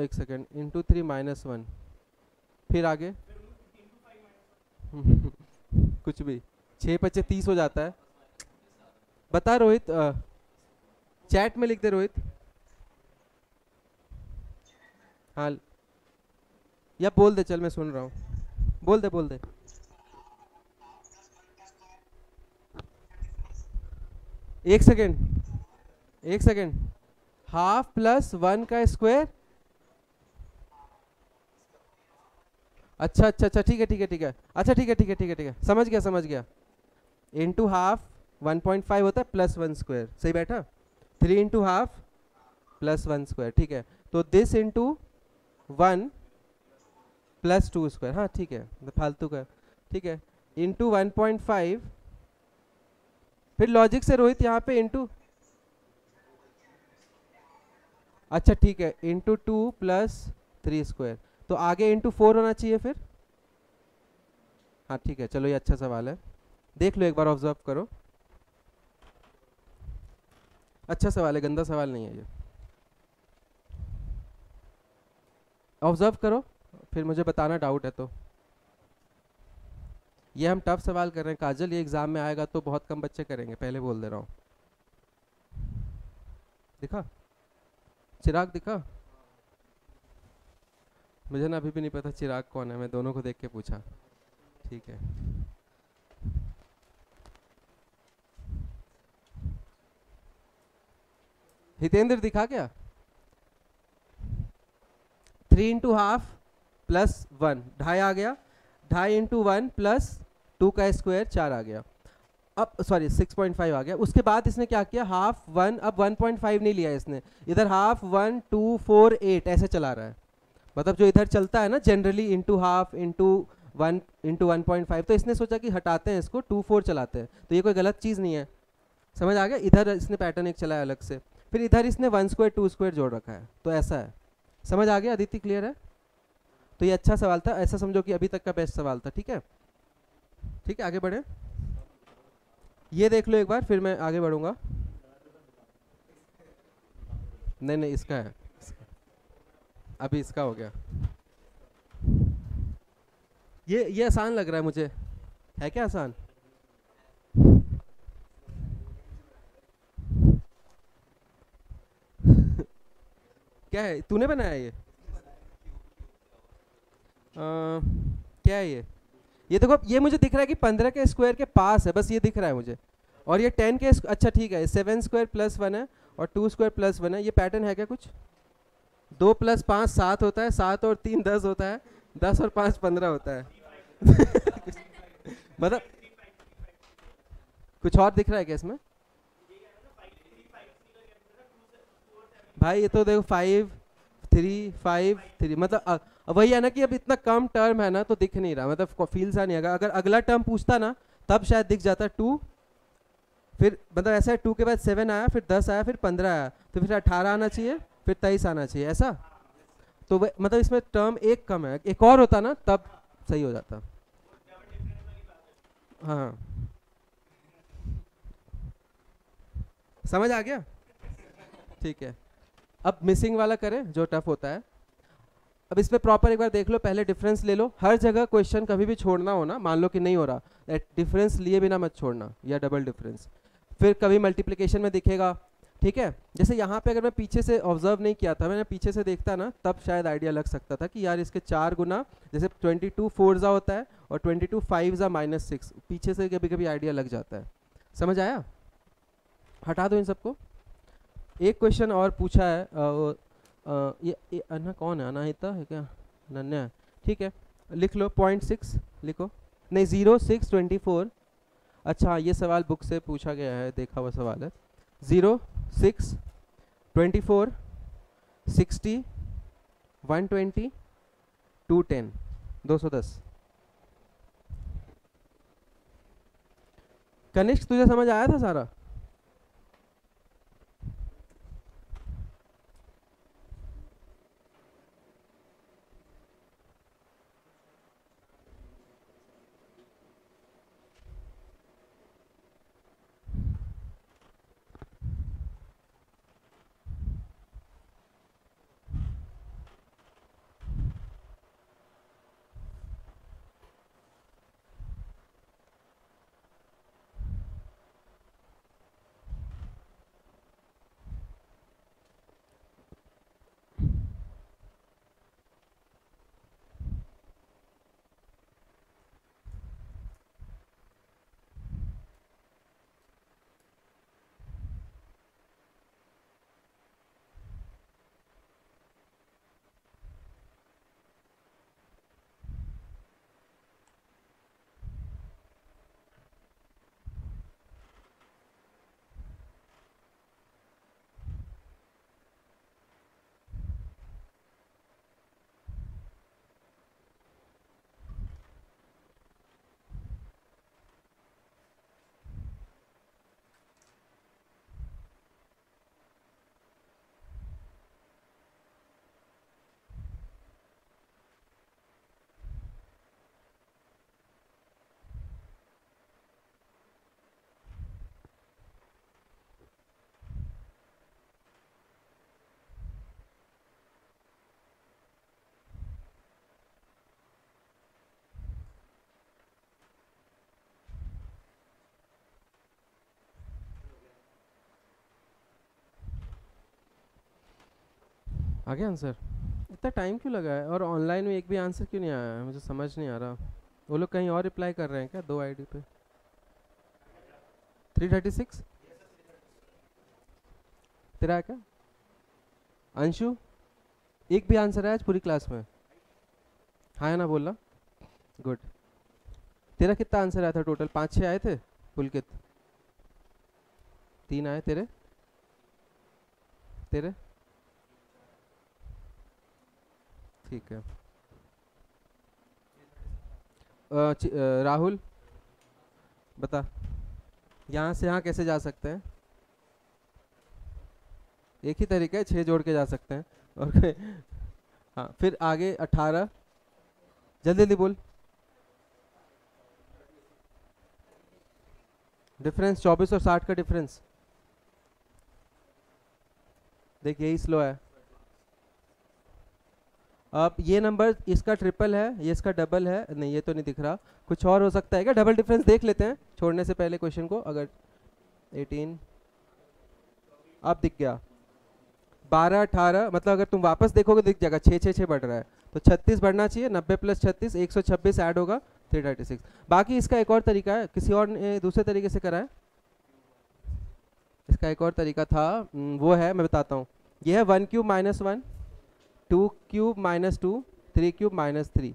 S1: एक सेकंड, इंटू 3 माइनस 1, फिर आगे कुछ भी, 6×5 = 30 हो जाता है। बता रोहित, चैट में लिख दे रोहित। हाँ या बोल दे, चल मैं सुन रहा हूँ, बोल दे बोल दे। एक सेकेंड, एक सेकेंड, हाफ प्लस 1 का स्क्वायर, अच्छा अच्छा अच्छा, ठीक है ठीक है ठीक है, अच्छा ठीक है ठीक है ठीक है ठीक है, समझ गया समझ गया। इंटू हाफ 1.5 होता है प्लस 1 स्क्वायर, सही बैठा। 3 इंटू हाफ प्लस 1 स्क्वायर, ठीक है, तो दिस इंटू 1 प्लस 2 स्क्वायर, हाँ ठीक है, फालतू का, ठीक है, इंटू 1.5, फिर लॉजिक से रोहित यहाँ पे इंटू, अच्छा ठीक है, इंटू 2 प्लस 3 स्क्वायर, तो आगे इंटू 4 होना चाहिए फिर। हाँ ठीक है, चलो ये अच्छा सवाल है, देख लो एक बार, ऑब्जर्व करो, अच्छा सवाल है, गंदा सवाल नहीं है ये, ऑब्जर्व करो फिर मुझे बताना डाउट है तो। ये हम टफ सवाल कर रहे हैं काजल, ये एग्जाम में आएगा तो बहुत कम बच्चे करेंगे, पहले बोल दे रहा हूँ। दिखा चिराग, दिखा? मुझे ना अभी भी नहीं पता चिराग कौन है, मैं दोनों को देख के पूछा, ठीक है। हितेंद्र दिखा क्या? 3 इंटू हाफ प्लस 1 ढाई आ गया, 2.5 इंटू 1 प्लस 2 का स्क्वायर 4 आ गया, अब सॉरी 6.5 आ गया। उसके बाद इसने क्या किया, हाफ 1, अब 1.5 नहीं लिया इसने, इधर हाफ 1 2 4 8 ऐसे चला रहा है, मतलब जो इधर चलता है ना generally, into half into 1 into 1.5, तो इसने सोचा कि हटाते हैं इसको, 2 4 चलाते हैं, तो ये कोई गलत चीज़ नहीं है, समझ आ गया? इधर इसने पैटर्न एक चलाया अलग से, फिर इधर इसने 1 स्क्वायर 2 स्क्वायर जोड़ रखा है, तो ऐसा है, समझ आ गया? अदिति क्लियर है? तो ये अच्छा सवाल था, ऐसा समझो कि अभी तक का बेस्ट सवाल था, ठीक है? ठीक है, आगे बढ़े, ये देख लो एक बार, फिर मैं आगे बढ़ूंगा। नहीं नहीं इसका है, अभी इसका हो गया, ये आसान लग रहा है मुझे, है क्या आसान? क्या है, तूने बनाया क्या है ये देखो, ये मुझे दिख रहा है कि 15 के स्क्वायर के पास है, बस ये दिख रहा है मुझे, और ये 10 के अच्छा ठीक है, 7 स्क्वायर प्लस 1 है और 2 स्क्वायर प्लस 1 है, ये पैटर्न है क्या कुछ? 2 + 5 7 होता है, 7 और 3 10 होता है, 10 और 5 15 होता है। मतलब कुछ और दिख रहा है क्या इसमें? भाई ये तो देखो 5 3 5 3, मतलब वही है ना कि अब इतना कम टर्म है ना तो दिख नहीं रहा, मतलब फील सा नहीं आएगा। अगर अगला टर्म पूछता ना तब शायद दिख जाता 2, फिर मतलब ऐसा है 2 के बाद 7 आया, फिर 10 आया, फिर 15 आया, तो फिर 18 आना चाहिए, फिर 23 आना चाहिए ऐसा। तो मतलब इसमें टर्म एक कम है, एक और होता ना तब सही हो जाता। हाँ समझ आ गया, ठीक है। अब मिसिंग वाला करें जो टफ होता है। अब इस पे प्रॉपर एक बार देख लो, पहले डिफरेंस ले लो। हर जगह क्वेश्चन कभी भी छोड़ना हो ना, मान लो कि नहीं हो रहा, डिफरेंस लिए बिना मत छोड़ना, या डबल डिफरेंस। फिर कभी मल्टीप्लिकेशन में दिखेगा, ठीक है। जैसे यहाँ पे अगर मैं पीछे से ऑब्जर्व नहीं किया था, मैंने पीछे से देखता ना तब शायद आइडिया लग सकता था कि यार इसके 4 गुना, जैसे 22 4 होता है और 22 5 -6, पीछे से कभी कभी आइडिया लग जाता है। समझ आया? हटा दो इन सबको। एक क्वेश्चन और पूछा है, ये अन्ना कौन है? अनाहिता है क्या? नन्या है, ठीक है। लिख लो 0.6 लिखो, नहीं 0 6 24। अच्छा ये सवाल बुक से पूछा गया है, देखा हुआ सवाल है। 0 6 24 60 120 210 210। कनिष्क तुझे समझ आया था सारा? आ गया आंसर? इतना टाइम क्यों लगा है? और ऑनलाइन में एक भी आंसर क्यों नहीं आया है? मुझे समझ नहीं आ रहा। वो लोग कहीं और रिप्लाई कर रहे हैं क्या दो आईडी पे? 336 तेरा है क्या अंशु? एक भी आंसर है आज पूरी क्लास में? हाँ या ना बोलना। गुड। तेरा कितना आंसर आया था टोटल? 5 6 आए थे? पुलकित 3 आए तेरे? तेरे? ठीक है। राहुल बता, यहाँ से यहाँ कैसे जा सकते हैं? एक ही तरीका है, 6 जोड़ के जा सकते हैं और हाँ फिर आगे 18, जल्दी जल्दी बोल। डिफरेंस 24 और 60 का डिफरेंस देख, यही स्लो है। अब ये नंबर इसका ट्रिपल है, ये इसका डबल है, नहीं ये तो नहीं दिख रहा। कुछ और हो सकता है क्या? डबल डिफरेंस देख लेते हैं छोड़ने से पहले क्वेश्चन को। अगर 18 अब दिख गया, 12 18, मतलब अगर तुम वापस देखोगे दिख जाएगा 6 6 6 बढ़ रहा है, तो 36 बढ़ना चाहिए। 90 + 36 126 ऐड होगा 336। बाकी इसका एक और तरीका है, किसी और ने दूसरे तरीके से करा है। इसका एक और तरीका था, वो है मैं बताता हूँ। ये है 1³ - 1, 2³ - 2, 3³ - 3।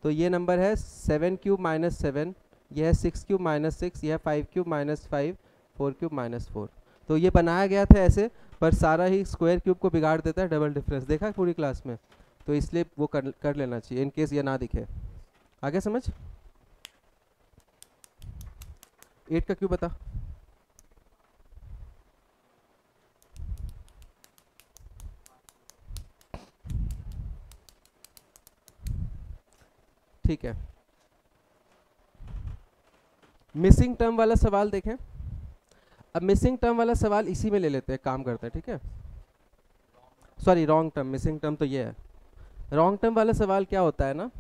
S1: तो ये नंबर है 7³ - 7, यह है 6³ - 6, यह है 5³ - 5, 4³ - 4। तो ये बनाया गया था ऐसे, पर सारा ही स्क्वायर क्यूब को बिगाड़ देता है डबल डिफरेंस, देखा है पूरी क्लास में। तो इसलिए वो कर लेना चाहिए इन केस ये ना दिखे। आगे समझ। 8 का क्यूब बता। ठीक है, मिसिंग टर्म वाला सवाल देखें। अब मिसिंग टर्म वाला सवाल इसी में ले लेते हैं, काम करते हैं, ठीक है। Sorry, wrong term, missing term तो ये है। रॉन्ग टर्म वाला सवाल क्या होता है ना,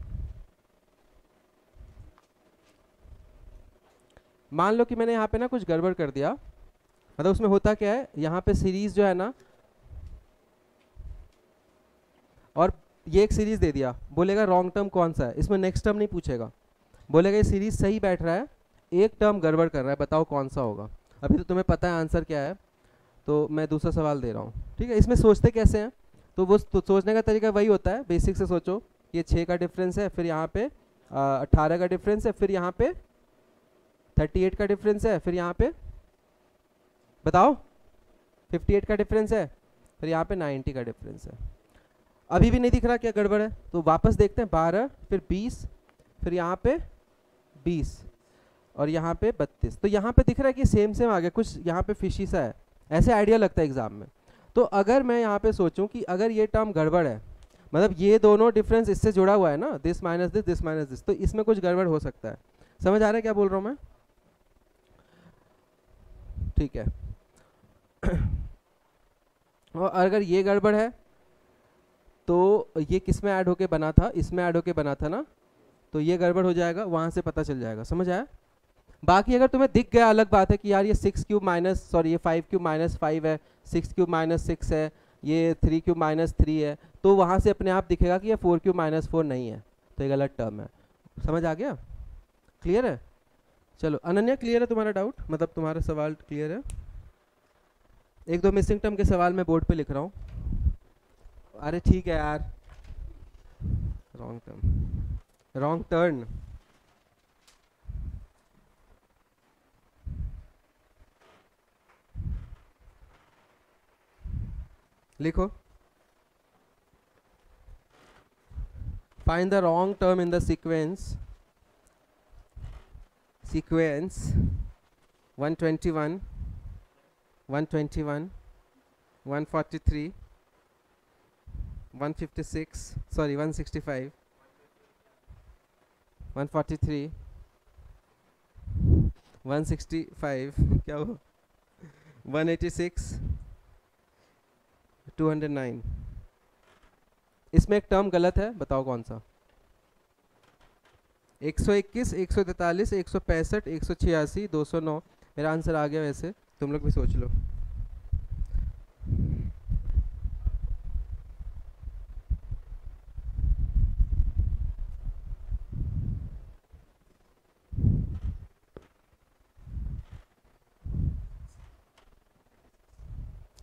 S1: मान लो कि मैंने यहाँ पे ना कुछ गड़बड़ कर दिया, मतलब उसमें होता क्या है, यहाँ पे सीरीज जो है ना, और ये एक सीरीज दे दिया, बोलेगा रॉन्ग टर्म कौन सा है, इसमें नेक्स्ट टर्म नहीं पूछेगा, बोलेगा ये सीरीज सही बैठ रहा है, एक टर्म गड़बड़ कर रहा है, बताओ कौन सा होगा। अभी तो तुम्हें पता है आंसर क्या है, तो मैं दूसरा सवाल दे रहा हूँ, ठीक है। इसमें सोचते कैसे हैं, तो वो तो सोचने का तरीका वही होता है, बेसिक से सोचो, ये 6 का डिफरेंस है, फिर यहाँ पे 18 का डिफरेंस है, फिर यहाँ पे 38 का डिफरेंस है, फिर यहाँ पे बताओ 58 का डिफरेंस है, फिर यहाँ पे 90 का डिफरेंस है। अभी भी नहीं दिख रहा क्या गड़बड़ है, तो वापस देखते हैं, 12 फिर 20 फिर यहाँ पे 20 और यहाँ पे 32। तो यहाँ पे दिख रहा है कि सेम सेम आ गया, कुछ यहाँ पे फिशी सा है, ऐसे आइडिया लगता है एग्जाम में। तो अगर मैं यहाँ पे सोचूं कि अगर ये टर्म गड़बड़ है, मतलब ये दोनों डिफरेंस इससे जुड़ा हुआ है ना, this minus this, this minus this, तो इसमें कुछ गड़बड़ हो सकता है। समझ आ रहा है क्या बोल रहा हूँ मैं, ठीक है। और अगर ये गड़बड़ है तो ये किस में ऐड होके बना था, इसमें ऐड होके बना था ना, तो ये गड़बड़ हो जाएगा, वहां से पता चल जाएगा। समझ आया। बाकी अगर तुम्हें दिख गया, अलग बात है कि यार ये 6³ - ये 5³ - 5 है, 6³ - 6 है, ये 3³ - 3 है, तो वहां से अपने आप दिखेगा कि ये 4³ - 4 नहीं है, तो ये गलत टर्म है। समझ आ गया, क्लियर है। चलो अनन्या, क्लियर है तुम्हारा डाउट, मतलब तुम्हारा सवाल क्लियर है। एक दो मिसिंग टर्म के सवाल मैं बोर्ड पे लिख रहा हूँ। अरे ठीक है यार, रॉन्ग टर्म, रॉन्ग टर्न, लिखो। Find the wrong term in the sequence 121, 121, 143, 156, sorry 165, 143, 165, क्या हो, 186, 209। इसमें एक टर्म गलत है, बताओ कौन सा। 121, 143, 165, 186, 209। मेरा आंसर आ गया, वैसे तुम लोग भी सोच लो।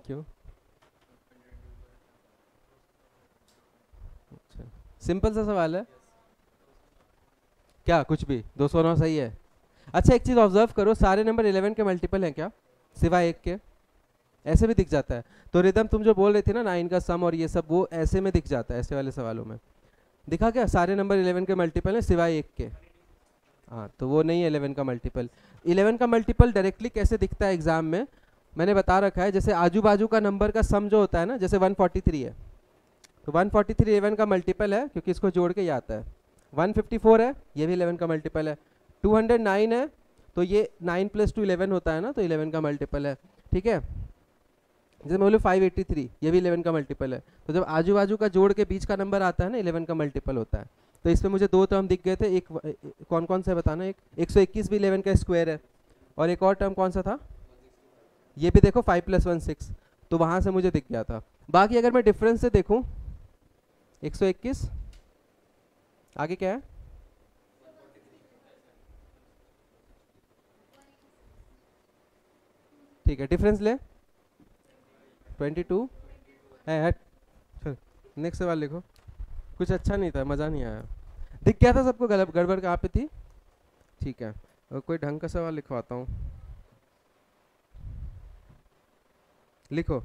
S1: क्यों, अच्छा सिंपल सा सवाल है क्या, कुछ भी 209 सही है। अच्छा एक चीज ऑब्जर्व करो, सारे नंबर 11 के मल्टीपल हैं क्या, सिवाय एक के, ऐसे भी दिख जाता है। तो रिदम तुम जो बोल रही थी ना 9 का सम और ये सब, वो ऐसे में दिख जाता है, ऐसे वाले सवालों में दिखा क्या, सारे नंबर 11 के मल्टीपल हैं सिवाय एक के। हाँ तो वो नहीं है 11 का मल्टीपल। 11 का मल्टीपल डायरेक्टली कैसे दिखता है एग्जाम में, मैंने बता रखा है, जैसे आजू बाजू का नंबर का सम जो होता है ना, जैसे 143 है, तो 143 11 का मल्टीपल है, क्योंकि इसको जोड़ के ही आता है। 154 है, ये भी 11 का मल्टीपल है। 209 है, तो ये 9 + 2 11 होता है ना, तो 11 का मल्टीपल है, ठीक है। जैसे मैं बोलूँ 583, ये भी 11 का मल्टीपल है। तो जब आजू बाजू का जोड़ के बीच का नंबर आता है ना, 11 का मल्टीपल होता है। तो इसमें मुझे दो टर्म दिख गए थे, एक कौन कौन सा है बताना। एक 121 भी 11 का स्क्वायर है, और एक और टर्म कौन सा था, ये भी देखो 5 + 1 6, तो वहाँ से मुझे दिख गया था। बाकी अगर मैं डिफरेंस से देखूँ, 121 आगे क्या है, ठीक है डिफरेंस ले 22 है। नेक्स्ट सवाल लिखो, कुछ अच्छा नहीं था, मज़ा नहीं आया। दिख गया था सबको गड़बड़ कहाँ पे थी? ठीक है, कोई ढंग का सवाल लिखवाता हूँ, लिखो।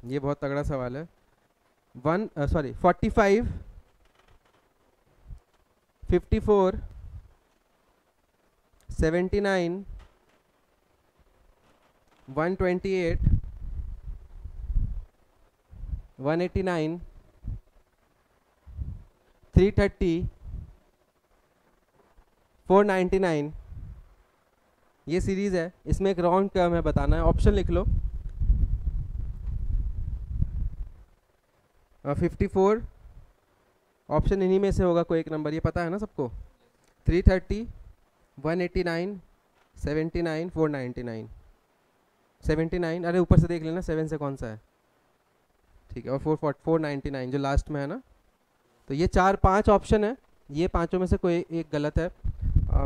S1: ये बहुत तगड़ा सवाल है। 45, 54, 79, 128, 189, 330, 499, ये सीरीज है। इसमें एक रॉन्ग टर्म है, बताना है। ऑप्शन लिख लो। 54, ऑप्शन इन्हीं में से होगा कोई एक नंबर, ये पता है ना सबको। 330, 189, 79, 499। 79, अरे ऊपर से देख लेना 7 से कौन सा है। ठीक है, और 499 जो लास्ट में है ना। तो ये 4-5 ऑप्शन है, ये पांचों में से कोई एक गलत है।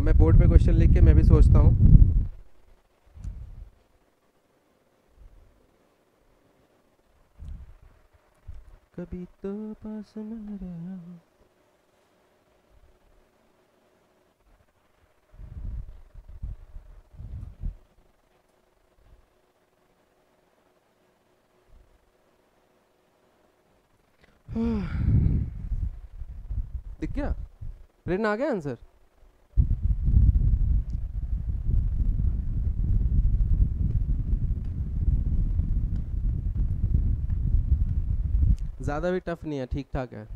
S1: मैं बोर्ड पे क्वेश्चन लिख के मैं भी सोचता हूँ। कभी तो पास में रहा। दिख गया? प्रिंट आ गया आंसर? ज़्यादा भी टफ नहीं है, ठीक ठाक है।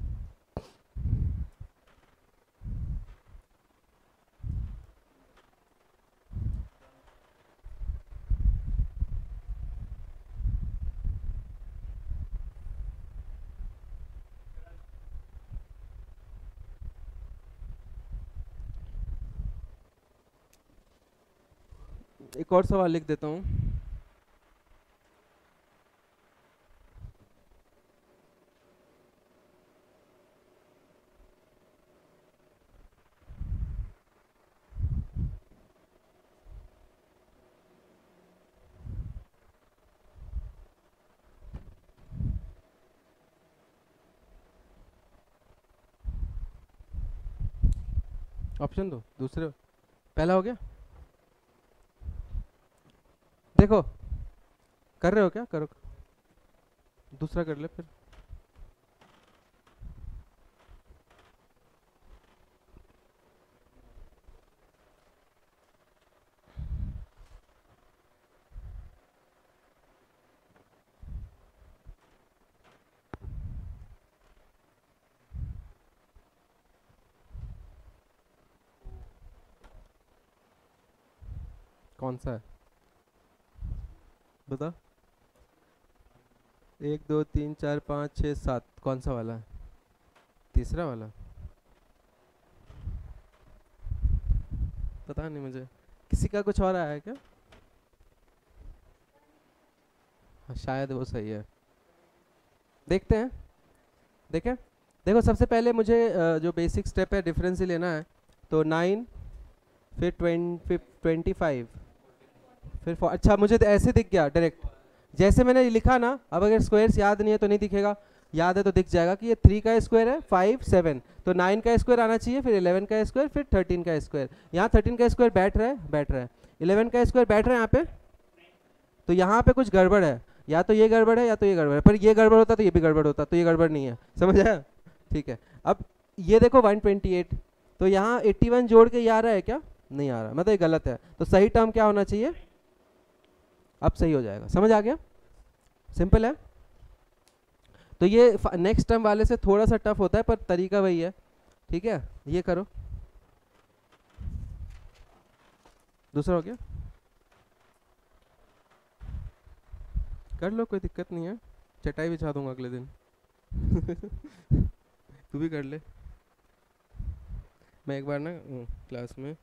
S1: एक और सवाल लिख देता हूँ। ऑप्शन दो दूसरे। पहला हो गया। देखो, कर रहे हो क्या? करो, दूसरा कर ले फिर। कौन सा है बता? 1 2 3 4 5 6 7, कौन सा वाला है? तीसरा वाला? पता नहीं मुझे। किसी का कुछ और आया है क्या? हाँ, शायद वो सही है। देखते हैं। देखें। देखो, सबसे पहले मुझे जो बेसिक स्टेप है डिफरेंस ही लेना है। तो 9, फिर 25, फिर अच्छा मुझे तो ऐसे दिख गया डायरेक्ट, जैसे मैंने लिखा ना। अब अगर स्क्वायर्स याद नहीं है तो नहीं दिखेगा, याद है तो दिख जाएगा कि ये 3 का स्क्वायर है, 5 7, तो 9 का स्क्वायर आना चाहिए, फिर 11 का स्क्वायर, फिर 13 का स्क्वायर। यहाँ 13 का स्क्वायर बैठ रहा है 11 का स्क्वायर बैठ रहा है यहाँ पे। तो यहाँ पे कुछ गड़बड़ है, या तो ये गड़बड़ है या तो ये गड़बड़ है, पर ये गड़बड़ होता तो ये भी गड़बड़ होता, तो ये गड़बड़ नहीं है। समझ आया? ठीक है। अब ये देखो 128, तो यहाँ 81 जोड़ के ये आ रहा है क्या? नहीं आ रहा, मतलब ये गलत है। तो सही टर्म क्या होना चाहिए? अब सही हो जाएगा। समझ आ गया? सिंपल है। तो ये नेक्स्ट टर्म वाले से थोड़ा सा टफ होता है, पर तरीका वही है। ठीक है, ये करो। दूसरा हो गया? कर लो, कोई दिक्कत नहीं है, चटाई बिछा दूंगा अगले दिन। तू भी कर ले। मैं एक बार ना क्लास में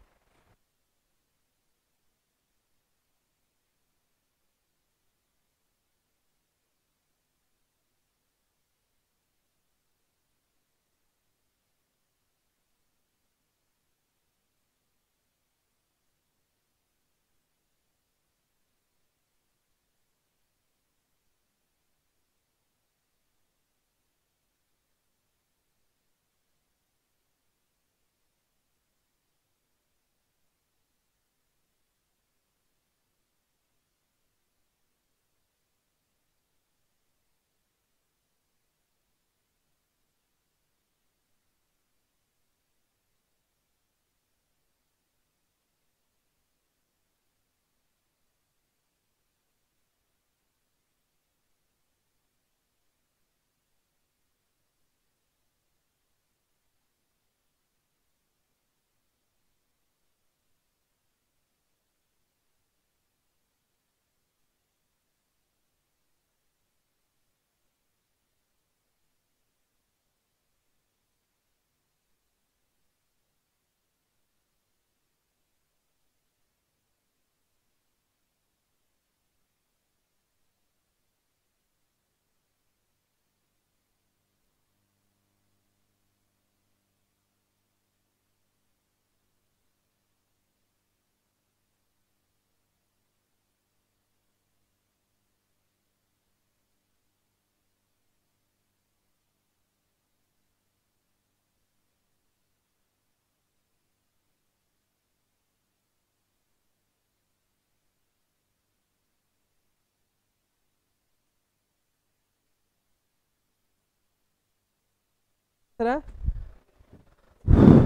S1: रहा है?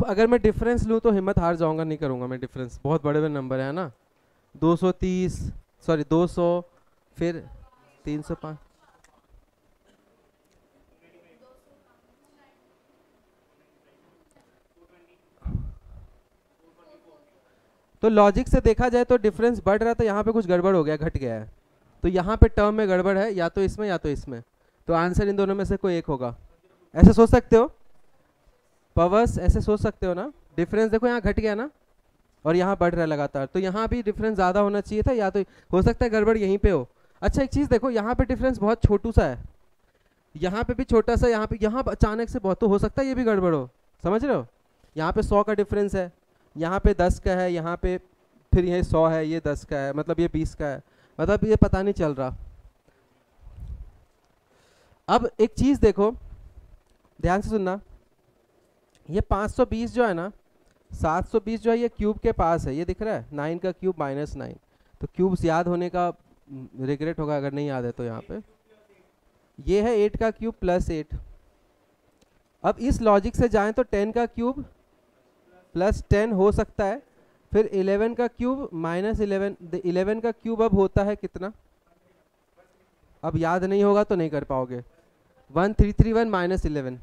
S1: अगर मैं डिफरेंस लूँ तो हिम्मत हार जाऊंगा, नहीं करूंगा मैं डिफरेंस, बहुत बड़े बड़े नंबर है ना। 230, सॉरी 200, फिर 305। तो लॉजिक से देखा जाए तो डिफरेंस बढ़ रहा था, यहाँ पे कुछ गड़बड़ हो गया, घट गया है। तो यहाँ पे टर्म में गड़बड़ है, या तो इसमें या तो इसमें। तो आंसर इन दोनों में से कोई एक होगा। ऐसे सोच सकते हो पवर्स, ऐसे सोच सकते हो ना। डिफरेंस देखो यहाँ घट गया ना, और यहाँ बढ़ रहा है लगातार, तो यहाँ भी डिफरेंस ज़्यादा होना चाहिए था, या तो हो सकता है गड़बड़ यहीं पे हो। अच्छा एक चीज़ देखो, यहाँ पे डिफरेंस बहुत छोटू सा है, यहाँ पे भी छोटा सा, यहाँ अचानक से बहुत, तो हो सकता है ये भी गड़बड़ हो। समझ रहे हो? यहाँ पे 100 का डिफरेंस है, यहाँ पे 10 का है, यहाँ पे फिर ये 100 है, ये 10 का है, मतलब ये 20 का है, मतलब ये पता नहीं चल रहा। अब एक चीज़ देखो, ध्यान से सुनना, ये 520 जो है ना, 720 जो है ये क्यूब के पास है, ये दिख रहा है 9 का क्यूब -9। तो क्यूब्स याद होने का रिग्रेट होगा अगर नहीं याद है तो। यहाँ पे ये है 8 का क्यूब +8। अब इस लॉजिक से जाएं तो 10 का क्यूब +10 हो सकता है, फिर 11 का क्यूब -11। 11 का क्यूब अब होता है कितना? अब याद नहीं होगा तो नहीं कर पाओगे। 1331 -11।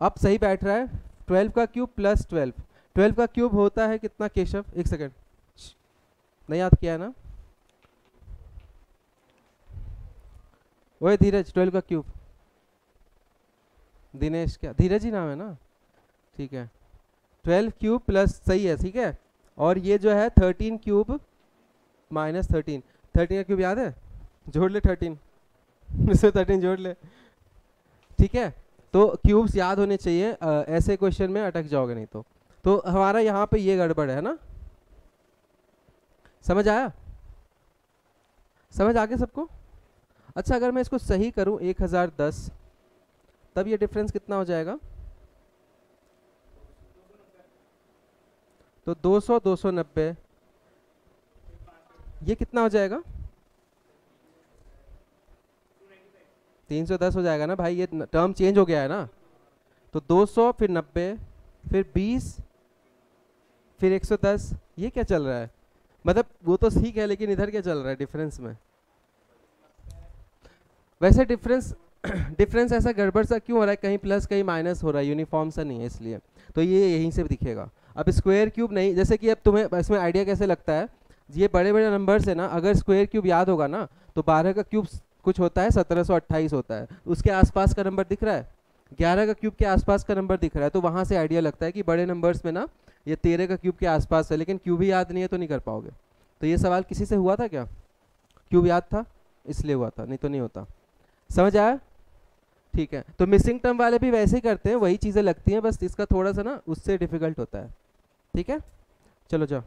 S1: अब सही बैठ रहा है। 12 का क्यूब +12। 12 का क्यूब होता है कितना केशव? एक सेकेंड, नहीं याद किया ना? ओए धीरज, 12 का क्यूब। दिनेश, क्या धीरज ही नाम है ना? ठीक है, 12 क्यूब प्लस, सही है, ठीक है। और ये जो है 13 क्यूब -13। 13 का क्यूब याद है? जोड़ ले 13 इसमें 13 जोड़ ले, ठीक है। तो क्यूब्स याद होने चाहिए, ऐसे क्वेश्चन में अटक जाओगे नहीं तो हमारा यहाँ पे ये गड़बड़ है ना। समझ आया? समझ आ गया सबको? अच्छा अगर मैं इसको सही करूँ 1010, तब ये डिफरेंस कितना हो जाएगा? तो 200 290, ये कितना हो जाएगा? 310 हो जाएगा ना भाई, ये टर्म चेंज हो गया है ना। तो 200 फिर 90 फिर 20 फिर 110, ये क्या चल रहा है? मतलब वो तो ठीक है, लेकिन इधर क्या चल रहा है डिफरेंस में? वैसे डिफरेंस ऐसा गड़बड़ सा क्यों हो रहा है? कहीं प्लस कहीं माइनस हो रहा है, यूनिफॉर्म सा नहीं है, इसलिए तो ये यहीं से दिखेगा। अब स्क्वायर क्यूब नहीं, जैसे कि अब तुम्हें इसमें आइडिया कैसे लगता है, ये बड़े बड़े नंबर्स है ना, अगर स्क्वायर क्यूब याद होगा ना तो 12 का क्यूब कुछ होता है 1728 होता है, उसके आसपास का नंबर दिख रहा है। 11 का क्यूब के आसपास का नंबर दिख रहा है, तो वहाँ से आइडिया लगता है कि बड़े नंबर्स में ना ये 13 का क्यूब के आसपास है, लेकिन क्यूब ही याद नहीं है तो नहीं कर पाओगे। तो ये सवाल किसी से हुआ था क्या? क्यूब याद था इसलिए हुआ था, नहीं तो नहीं होता। समझ आया? ठीक है, तो मिसिंग टर्म वाले भी वैसे ही करते हैं, वही चीज़ें लगती हैं, बस इसका थोड़ा सा ना उससे डिफिकल्ट होता है। ठीक है, चलो जाओ।